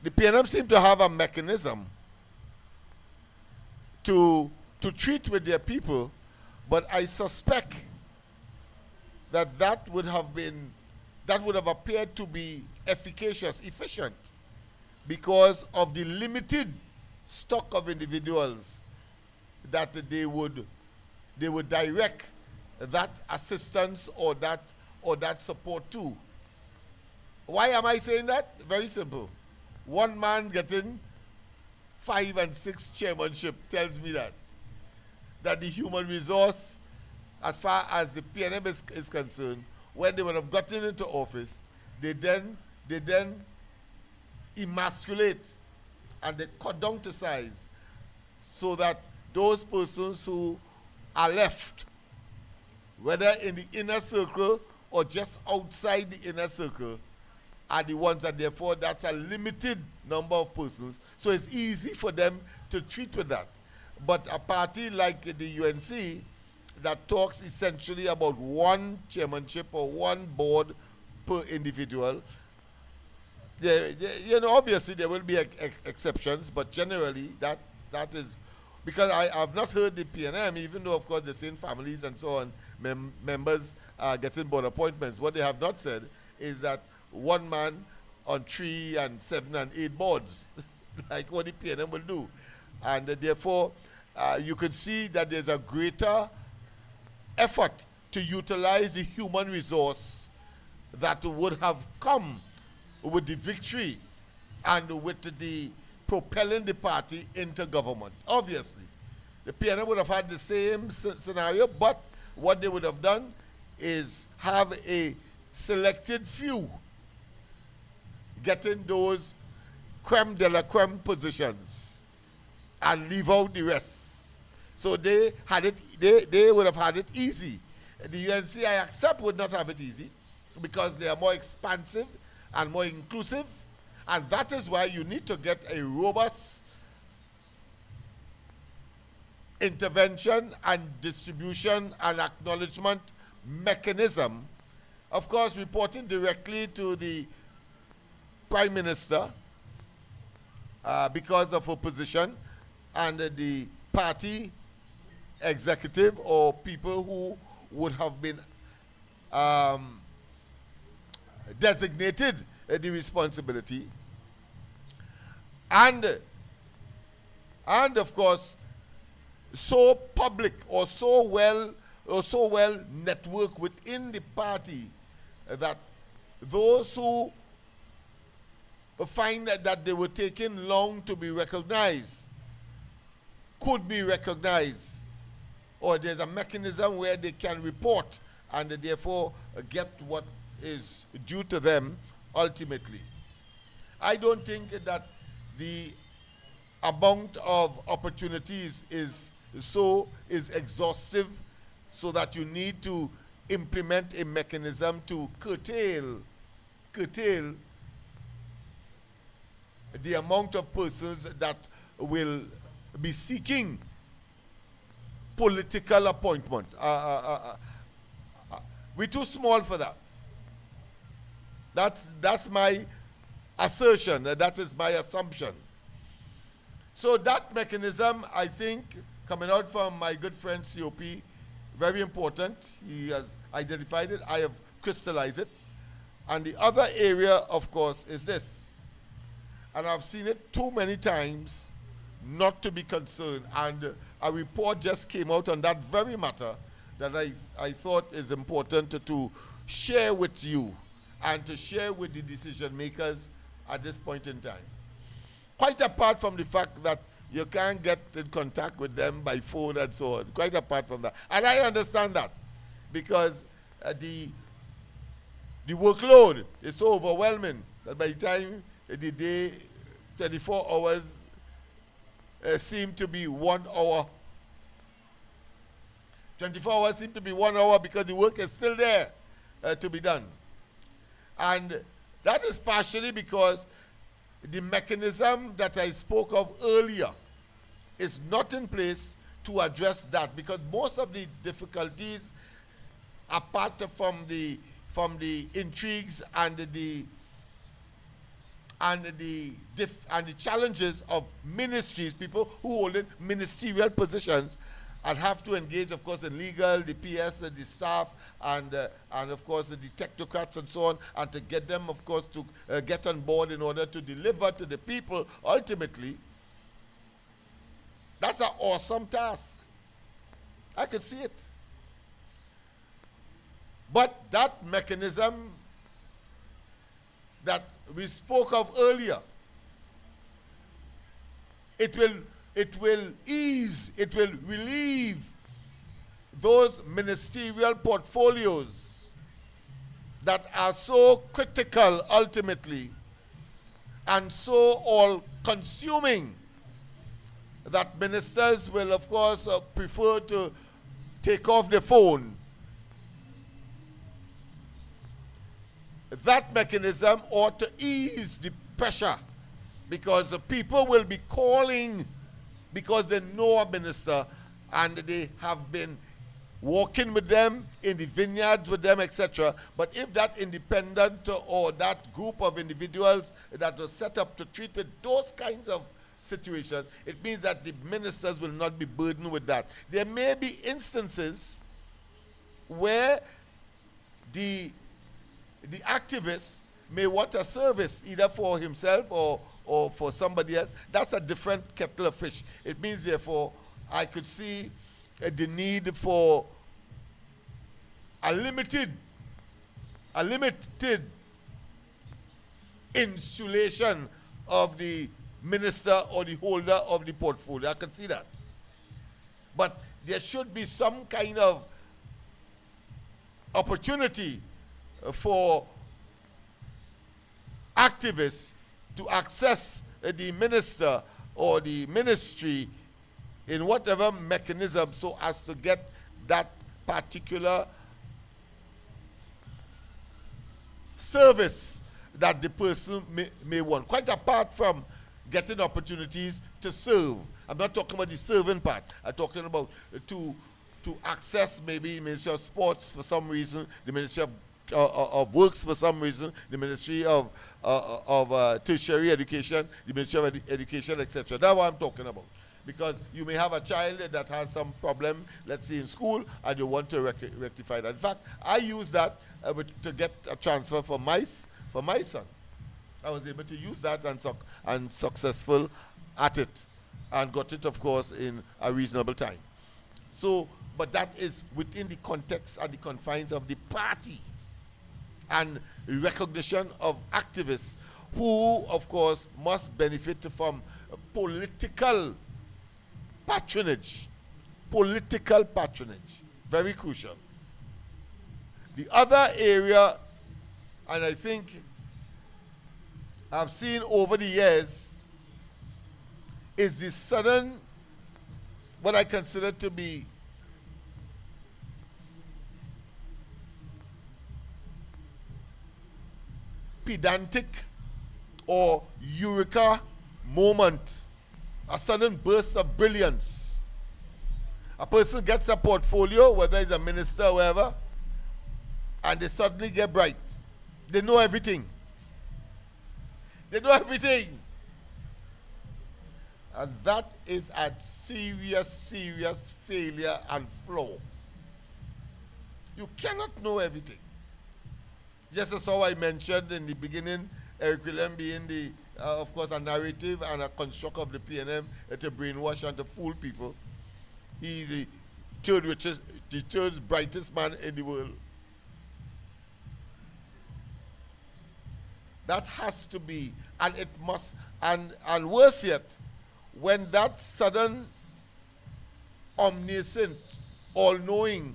B: The PNM seem to have a mechanism to treat with their people, but I suspect that would have appeared to be efficacious, efficient, because of the limited stock of individuals that they would direct that assistance or that support to. Why am I saying that? Very simple. One man getting 5 and 6 chairmanship tells me that the human resource, as far as the PNM is concerned, when they would have gotten into office, they then emasculate and they cut down to size so that those persons who are left, whether in the inner circle or just outside the inner circle, are the ones that therefore that's a limited number of persons. So it's easy for them to treat with that. But a party like the UNC that talks essentially about one chairmanship or one board per individual, obviously there will be exceptions, but generally that is, because I have not heard the PNM, even though of course the same families and so on, members are getting board appointments. What they have not said is that one man on 3 and 7 and 8 boards, like what the PNM will do. And therefore, you could see that there's a greater effort to utilize the human resource that would have come with the victory and with the propelling the party into government. Obviously, the PNM would have had the same scenario, but what they would have done is have a selected few getting those creme de la creme positions and leave out the rest. So they would have had it easy. The UNC, I accept, would not have it easy because they are more expansive and more inclusive, and that is why you need to get a robust intervention and distribution and acknowledgement mechanism, of course reporting directly to the Prime Minister because of her position, and the party executive or people who would have been designated the responsibility, and of course so public or so well networked within the party that those who find that they were taking long to be recognized could be recognized, or there's a mechanism where they can report and therefore get what is due to them ultimately. I don't think that the amount of opportunities is exhaustive, so that you need to implement a mechanism to curtail the amount of persons that will be seeking political appointment. We're too small for that. That's my assertion. That is my assumption. So that mechanism, I think, coming out from my good friend COP, very important. He has identified it. I have crystallized it. And the other area, of course, is this. And I've seen it too many times not to be concerned. And a report just came out on that very matter that I thought is important to share with you and to share with the decision makers at this point in time. Quite apart from the fact that you can't get in contact with them by phone and so on, quite apart from that. And I understand that because the workload is so overwhelming that by the time the day, 24 hours seem to be 1 hour. 24 hours seem to be 1 hour because the work is still there to be done. And that is partially because the mechanism that I spoke of earlier is not in place to address that, because most of the difficulties, apart from the intrigues and the challenges of ministries, people who hold in ministerial positions and have to engage, of course, in legal, the PS, the staff, and of course the technocrats and so on, and to get them, of course, to get on board in order to deliver to the people ultimately. That's an awesome task. I could see it. But that mechanism that we spoke of earlier, it will ease, it will relieve those ministerial portfolios that are so critical ultimately and so all-consuming that ministers will, of course, prefer to take off the phone. That mechanism ought to ease the pressure, because the people will be calling because they know a minister and they have been walking with them in the vineyards with them, etc. But if that independent or that group of individuals that was set up to treat with those kinds of situations, it means that the ministers will not be burdened with that. There may be instances where the activist may want a service either for himself or for somebody else. That's a different kettle of fish. It means, therefore, I could see the need for a limited insulation of the minister or the holder of the portfolio. I can see that. But there should be some kind of opportunity for activists to access the minister or the ministry in whatever mechanism so as to get that particular service that the person may want. Quite apart from getting opportunities to serve. I'm not talking about the serving part. I'm talking about to access maybe Ministry of Sports for some reason, the Ministry of Works for some reason, the Ministry of Tertiary Education, the Ministry of Education, etc. That's what I'm talking about. Because you may have a child that has some problem, let's say in school, and you want to rectify that. In fact, I used that to get a transfer for my son. I was able to use that and successful at it, and got it, of course, in a reasonable time. So, but that is within the context and the confines of the party, and recognition of activists who, of course, must benefit from political patronage. Political patronage. Very crucial. The other area, and I think I've seen over the years, is the sudden, what I consider to be pedantic or eureka moment, a sudden burst of brilliance. A person gets a portfolio, whether it's a minister or whatever, and they suddenly get bright. They know everything. They know everything. And that is a serious, serious failure and flaw. You cannot know everything. Just as how I mentioned in the beginning, Eric Willem being the, of course, a narrative and a construct of the PNM to brainwash and to fool people. He's the third brightest man in the world. That has to be, and it must, and worse yet, when that sudden, omniscient, all-knowing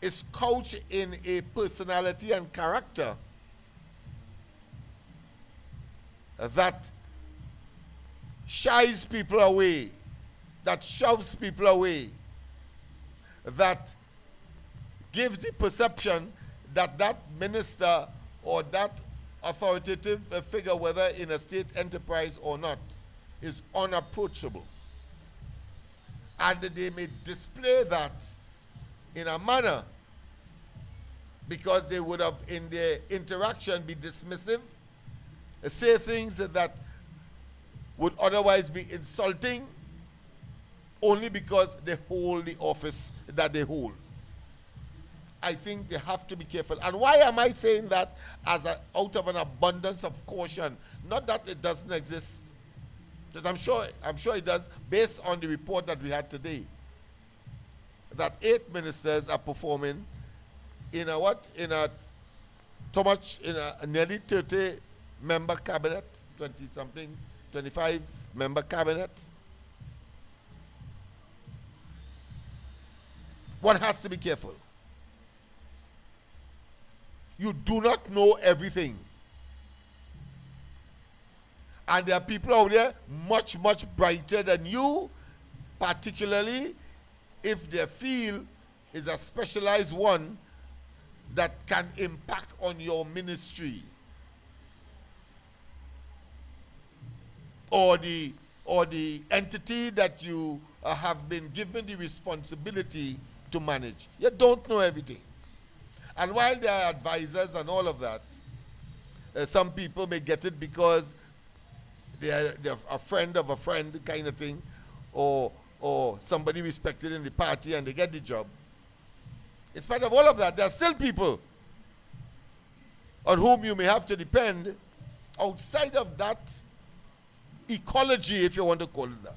B: is couched in a personality and character that shies people away, that shoves people away, that gives the perception that that minister or that authoritative figure, whether in a state enterprise or not, is unapproachable. And they may display that in a manner because they would have in their interaction be dismissive, say things that would otherwise be insulting only because they hold the office that they hold. I think they have to be careful. And why am I saying that as out of an abundance of caution? Not that it doesn't exist, because I'm sure it does, based on the report that we had today, that 8 ministers are performing in a nearly 30 member cabinet, 20 something, 25 member cabinet. One has to be careful. You do not know everything. And there are people out there much, much brighter than you, particularly if their field is a specialized one that can impact on your ministry or the entity that you have been given the responsibility to manage. You don't know everything. And while there are advisors and all of that, some people may get it because they're a friend of a friend kind of thing, or somebody respected in the party and they get the job. In spite of all of that, there are still people on whom you may have to depend outside of that ecology, if you want to call it that,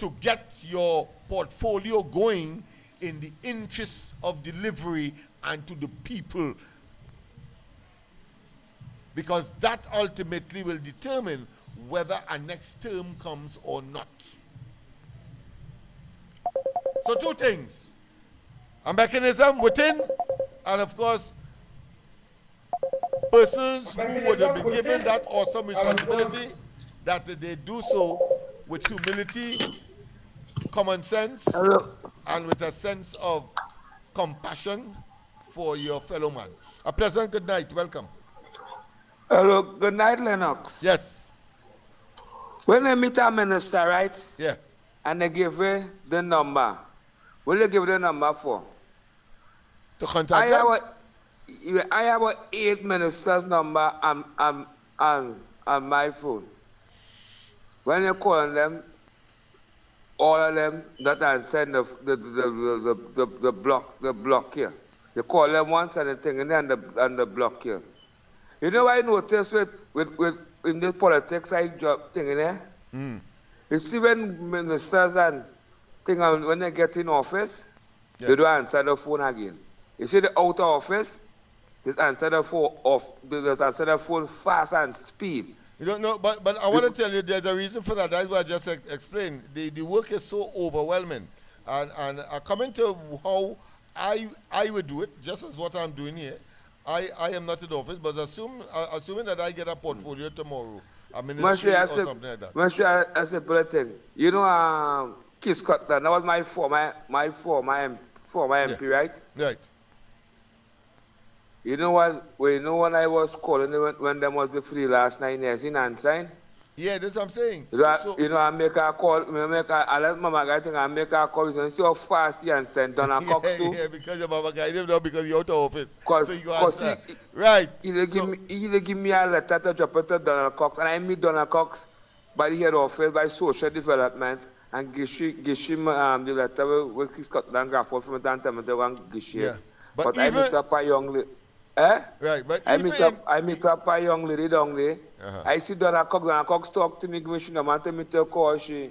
B: to get your portfolio going in the interests of delivery and to the people, because that ultimately will determine whether a next term comes or not. So 2 things: a mechanism within, and of course persons who would have been given that awesome responsibility, that they do so with humility, common sense, and with a sense of compassion for your fellow man. A pleasant good night. Welcome.
G: Hello, good night, Lennox.
B: Yes.
G: When I meet a minister, right?
B: Yeah.
G: And they give me the number. What do you give the number for?
B: To contact them?
G: I have 8 ministers' number on my phone. When you call them, all of them that answer the block here. You call them once and the thing and the block here. You know what I noticed with in this politics job thing in there? You see when ministers and thing when they get in office, they don't answer the phone again. You see the outer office, they answer the phone fast and speed.
B: You don't know, but I want to tell you there's a reason for that. That's what I just explained. The work is so overwhelming. And coming to how I would do it, just as what I'm doing here, I am not in office, but assuming that I get a portfolio tomorrow, a ministry or something like that.
G: Monsieur, I said, thing. You know, Keith Scotland, that was my former MP, right?
B: Right.
G: You know what? Well, you know when I was calling them when them was the free last 9 years in Ansign?
B: Yeah, that's what I'm saying.
G: I make a call, I let Mama Guy think I make a call and see how fast he and send Donna Cox too.
B: Yeah, because your Mama Guy, not because you're out of office.
G: Cause,
B: so you go
G: cause
B: answer. Right.
G: He give me a letter to drop it to Donald Cox, and I meet Donald Cox by the head office by social development and give him the letter with his cut down graph from the Antamata and Gishi.
B: Yeah.
G: But I meet up a young lady. Eh?
B: Right, but
G: I meet up a young lady down there. I see Donald Cox talk to me, Commissioner, man, tell me to call she.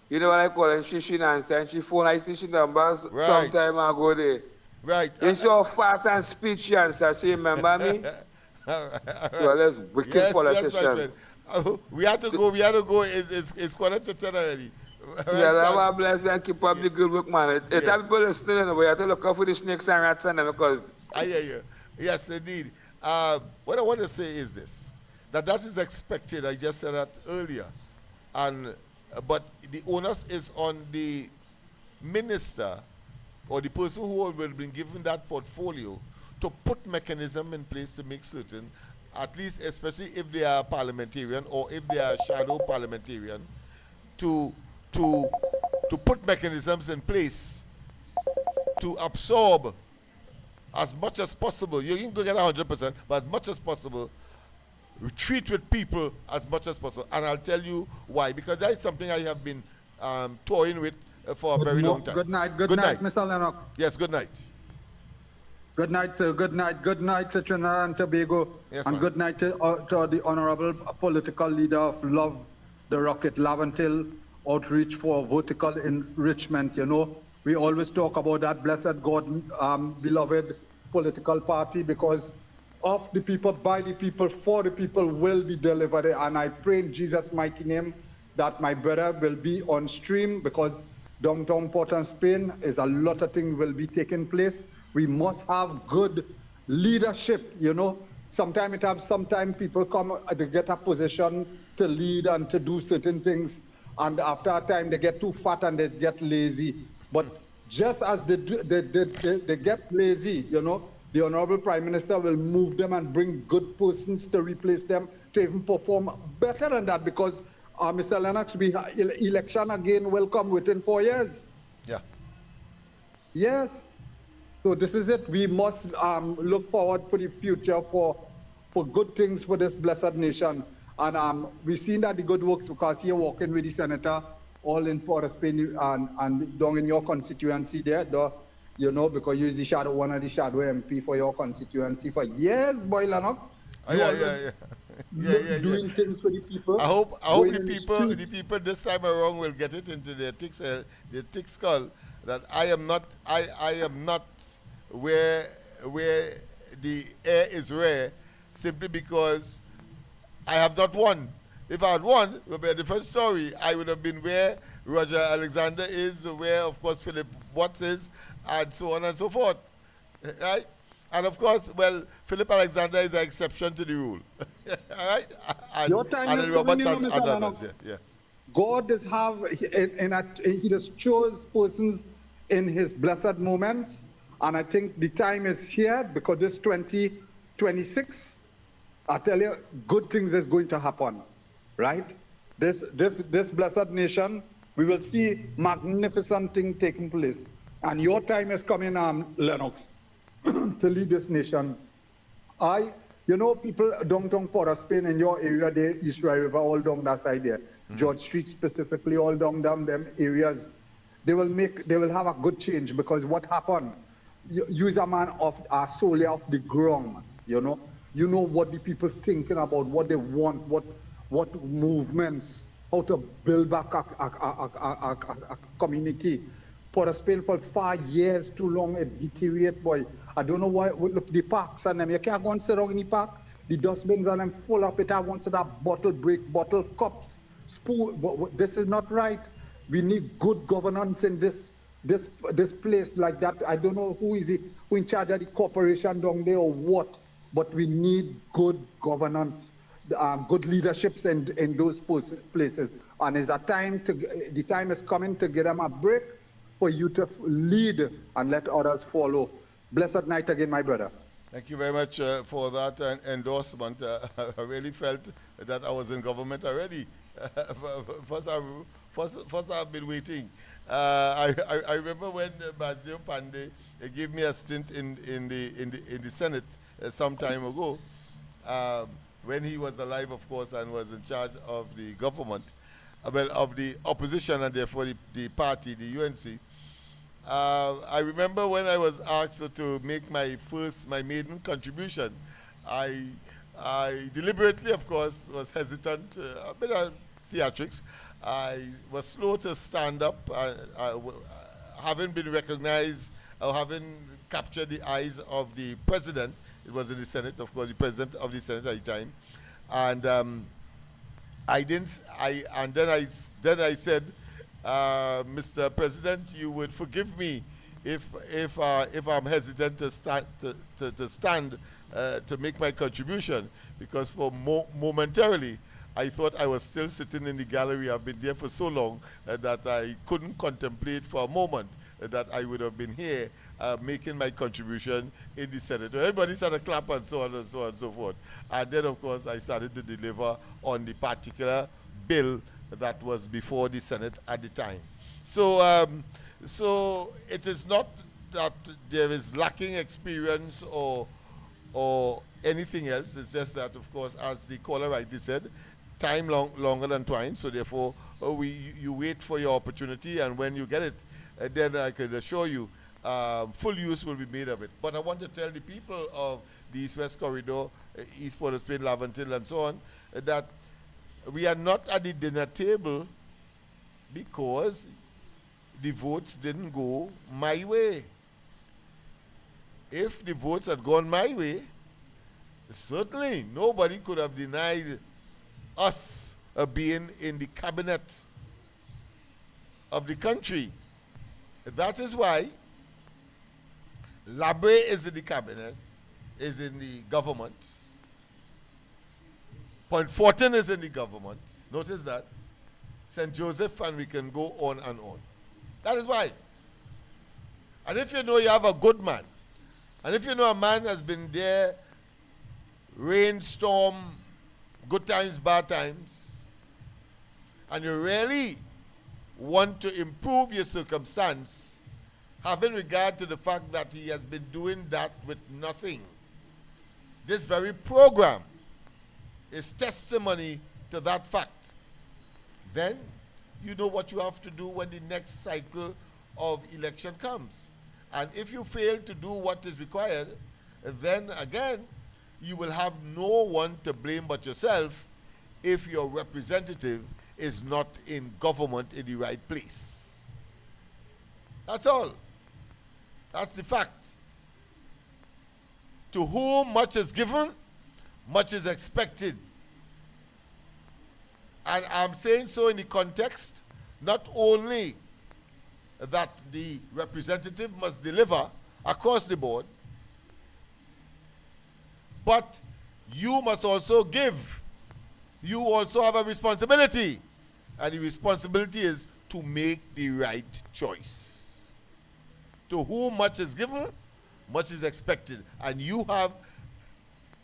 G: You know what I call her? She answer, and she phone, I see she numbers sometime ago there.
B: Right.
G: You see how fast and speech she answer, so you remember me? So let's wicked politicians.
B: We had to go, it's quarter to 10 already.
G: Right, yeah, God bless you and keep up the good work, man. It's people listening, we have to look out for the snakes and rats and them because...
B: I hear you. Yes, indeed. What I want to say is this, that is expected. I just said that earlier. But the onus is on the minister or the person who will be given that portfolio to put mechanism in place to make certain, at least especially if they are parliamentarian or if they are shadow parliamentarian, to put mechanisms in place to absorb as much as possible. You can go get 100%, but as much as possible, treat with people as much as possible. And I'll tell you why. Because that is something I have been toying with for a very long time.
J: Good night, Mr. Lennox.
B: Yes, good night.
J: Good night, sir. Good night to Trinidad and Tobago.
B: Yes,
J: and good night to the honorable political leader of Love, the Rocket, Laventil Outreach for Vertical Enrichment. You know, we always talk about that blessed God, beloved political party, because of the people, by the people, for the people will be delivered. And I pray in Jesus' mighty name that my brother will be on stream, because downtown Port-au-Spain is a lot of things will be taking place. We must have good leadership, you know. Sometimes people come to get a position to lead and to do certain things, and after a time they get too fat and they get lazy. But just as they get lazy, you know, the Honorable Prime Minister will move them and bring good persons to replace them to even perform better than that, because Mr. Lennox, election again will come within 4 years.
B: Yeah.
J: Yes. So this is it. We must look forward for the future for good things for this blessed nation. And we've seen that the good works, because you're working with the senator all in Port-au-Spain and down in your constituency there, you know, because you're the one of the shadow MP for your constituency for years, boy, Lennox. Doing things for the people.
B: I hope the people this time around will get it into their thick skull that I am not where the air is rare, simply because I have not won. If I had won, it would be a different story. I would have been where Roger Alexander is, where, of course, Philip Watts is, and so on and so forth. Right? And, of course, well, Philip Alexander is an exception to the rule. All right?
J: Your time is coming, Mr. Lennox.
B: Yeah.
J: God does have, he just chose persons in his blessed moments. And I think the time is here, because this 2026, I tell you, good things is going to happen, right? This blessed nation, we will see magnificent things taking place. And your time is coming, Lennox, to lead this nation. You know, people downtown Port-au-Spain in your area, there, East River, all down that side there, George Street specifically, all down them areas, they will have a good change, because what happened? You is a man of solely off the ground, you know. You know what the people thinking about, what they want, what movements, how to build back a community. Port-au-Spain for 5 years too long, it deteriorate, boy. I don't know why. Look, the parks and them, you can't go and sit down in the park. The dustbins and them full of it. I want to that bottle break, bottle cups, spoon. This is not right. We need good governance in this place like that. I don't know who in charge of the corporation down there or what, but we need good governance, good leaderships in those places. And the time is coming to give them a break, for you to lead and let others follow. Blessed night again, my brother.
B: Thank you very much for that endorsement. I really felt that I was in government already. first, I've been waiting. I remember when Bazio Pandey gave me a stint in the Senate some time ago, when he was alive, of course, and was in charge of the government, well, of the opposition, and therefore the party, the UNC. I remember when I was asked to make my maiden contribution, I deliberately, of course, was hesitant, a bit of theatrics. I was slow to stand up, having been recognized, or having captured the eyes of the president. It was in the Senate, of course, the president of the Senate at the time, and then I said, Mr. President, you would forgive me if I'm hesitant to stand to make my contribution, because for momentarily I thought I was still sitting in the gallery. I've been there for so long that I couldn't contemplate for a moment that I would have been here making my contribution in the Senate. Everybody started clapping and so on and so on and so forth. And then, of course, I started to deliver on the particular bill that was before the Senate at the time. So, so it is not that there is lacking experience or anything else. It's just that, of course, as the caller rightly said, time longer than twine. So therefore, you wait for your opportunity, and when you get it, then I can assure you, full use will be made of it. But I want to tell the people of the East-West Corridor, East Port of Spain, Laventille, and so on, that we are not at the dinner table because the votes didn't go my way. If the votes had gone my way, certainly nobody could have denied us being in the cabinet of the country. That is why Labre is in the cabinet, is in the government. Point Fortin is in the government. Notice that. St. Joseph, and we can go on and on. That is why. And if you know you have a good man, and if you know a man has been there, rain, storm, good times, bad times, and you really want to improve your circumstance, having regard to the fact that he has been doing that with nothing, this very program is testimony to that fact. Then you know what you have to do when the next cycle of election comes. And if you fail to do what is required, then again, you will have no one to blame but yourself if your representative is not in government in the right place. That's all. That's the fact. To whom much is given, much is expected. And I'm saying so in the context, not only that the representative must deliver across the board, but you must also give. You also have a responsibility. And the responsibility is to make the right choice. To whom much is given, much is expected. And you have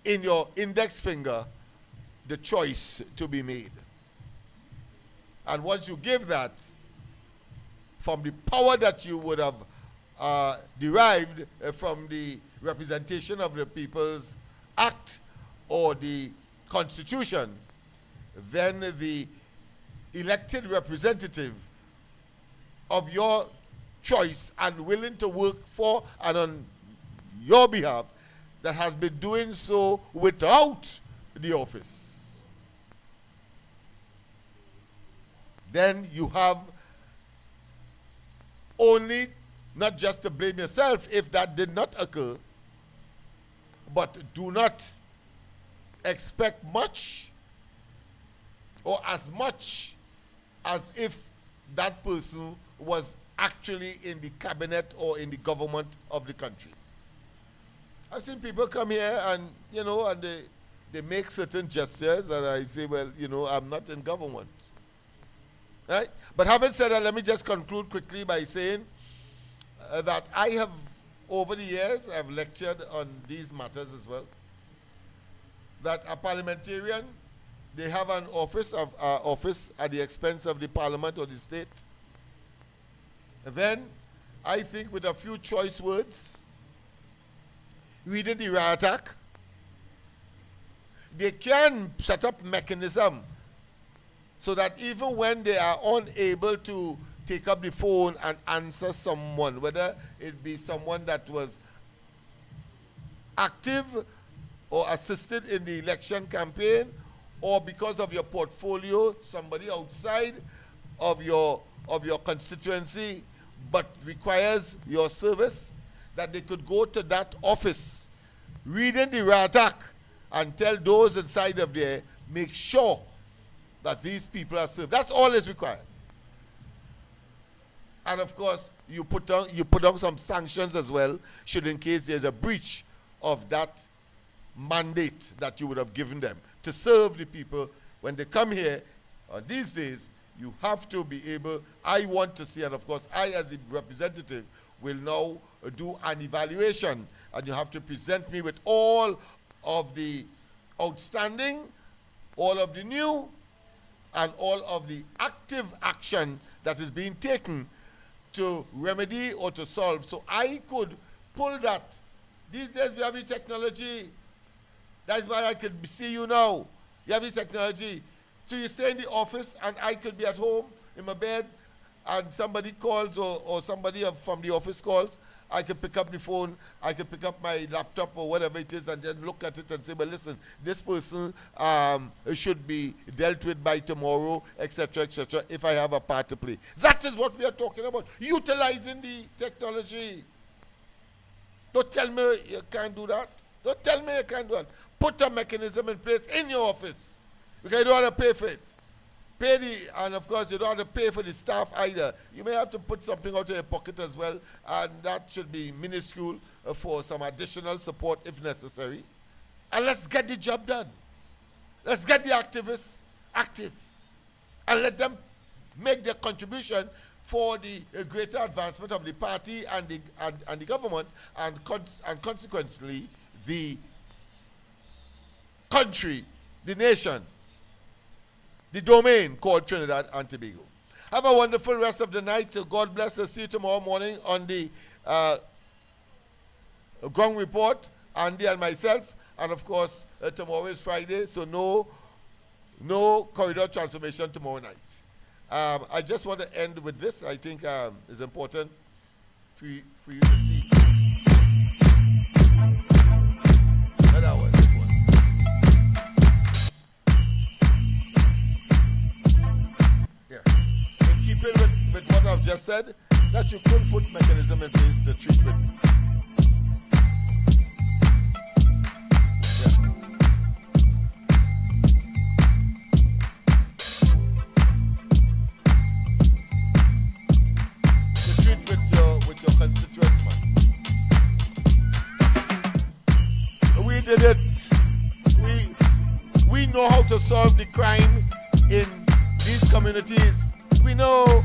B: in your index finger the choice to be made. And once you give that, from the power that you would have derived from the representation of the People's Act or the Constitution, then the elected representative of your choice and willing to work for and on your behalf, that has been doing so without the office, then you have only not just to blame yourself if that did not occur, but do not expect much or as much as if that person was actually in the cabinet or in the government of the country. I've seen people come here and, you know, and they make certain gestures, and I say, well, you know, I'm not in government. Right? But having said that, let me just conclude quickly by saying that I have over the years, I've lectured on these matters as well, that a parliamentarian, they have an office at the expense of the parliament or the state. And then, I think with a few choice words, reading the riot act, they can set up mechanism so that even when they are unable to take up the phone and answer someone, whether it be someone that was active or assisted in the election campaign, or because of your portfolio, somebody outside of your constituency but requires your service, that they could go to that office, reading the riot act, and tell those inside of there, make sure that these people are served. That's all is required. And of course, you put on some sanctions as well, should in case there's a breach of that mandate that you would have given them to serve the people when they come here. These days, you have to be able, I want to see, and of course, I as the representative will now do an evaluation, and you have to present me with all of the outstanding, all of the new, and all of the active action that is being taken to remedy or to solve. So I could pull that. These days we have the technology. That's why I could see you now. You have the technology. So you stay in the office and I could be at home in my bed and somebody calls or somebody from the office calls. I could pick up the phone, I could pick up my laptop or whatever it is and then look at it and say, well, listen, this person should be dealt with by tomorrow, etc., if I have a part to play. That is what we are talking about, utilizing the technology. Don't tell me you can't do that. Don't tell me you can't do that. Put a mechanism in place in your office, because you don't have to pay for it. And of course, you don't have to pay for the staff either. You may have to put something out of your pocket as well, and that should be minuscule for some additional support if necessary. And let's get the job done. Let's get the activists active, and let them make their contribution for the greater advancement of the party and the government, and consequently the country, the nation, the domain called Trinidad and Tobago. Have a wonderful rest of the night. God bless us. See you tomorrow morning on the ground report, Andy and myself. And of course, tomorrow is Friday, so no corridor transformation tomorrow night. I just want to end with this. I think it's important for you to see. That was this one. Yeah. In keeping with what I've just said, that you could put mechanism in place to treat with. With your constituents, man. We did it. We know how to solve the crime in these communities. We know.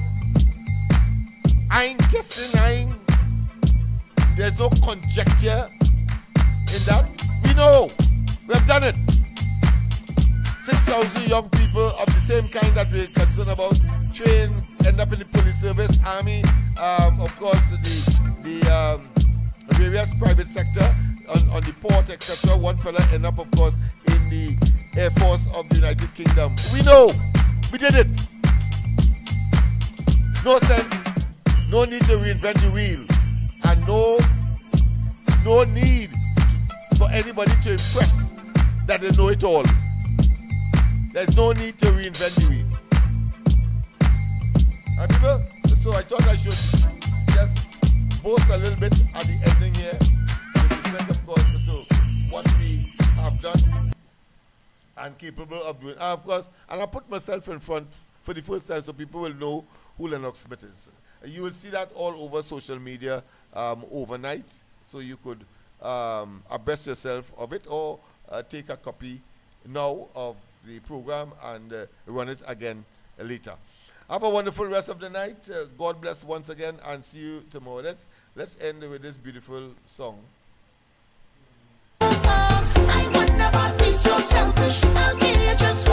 B: I ain't guessing. There's no conjecture in that. We know. We have done it. 6,000 young people of the same kind that we're concerned about, train, end up in the police service, army, of course, the various private sector, on the port, etc. One fella end up, of course, in the Air Force of the United Kingdom. We know. We did it. No sense. No need to reinvent the wheel. And no need for anybody to impress that they know it all. There's no need to reinvent the wheel. So I thought I should just boast a little bit at the ending here, with respect, of course, to what we have done and capable of doing. And of course, and I put myself in front for the first time so people will know who Lennox Smith is. You will see that all over social media overnight, so you could abreast yourself of it, or take a copy now of the program and run it again later. Have a wonderful rest of the night. God bless once again, and see you tomorrow. Let's end with this beautiful song.
A: I would never be so selfish. I'll give you just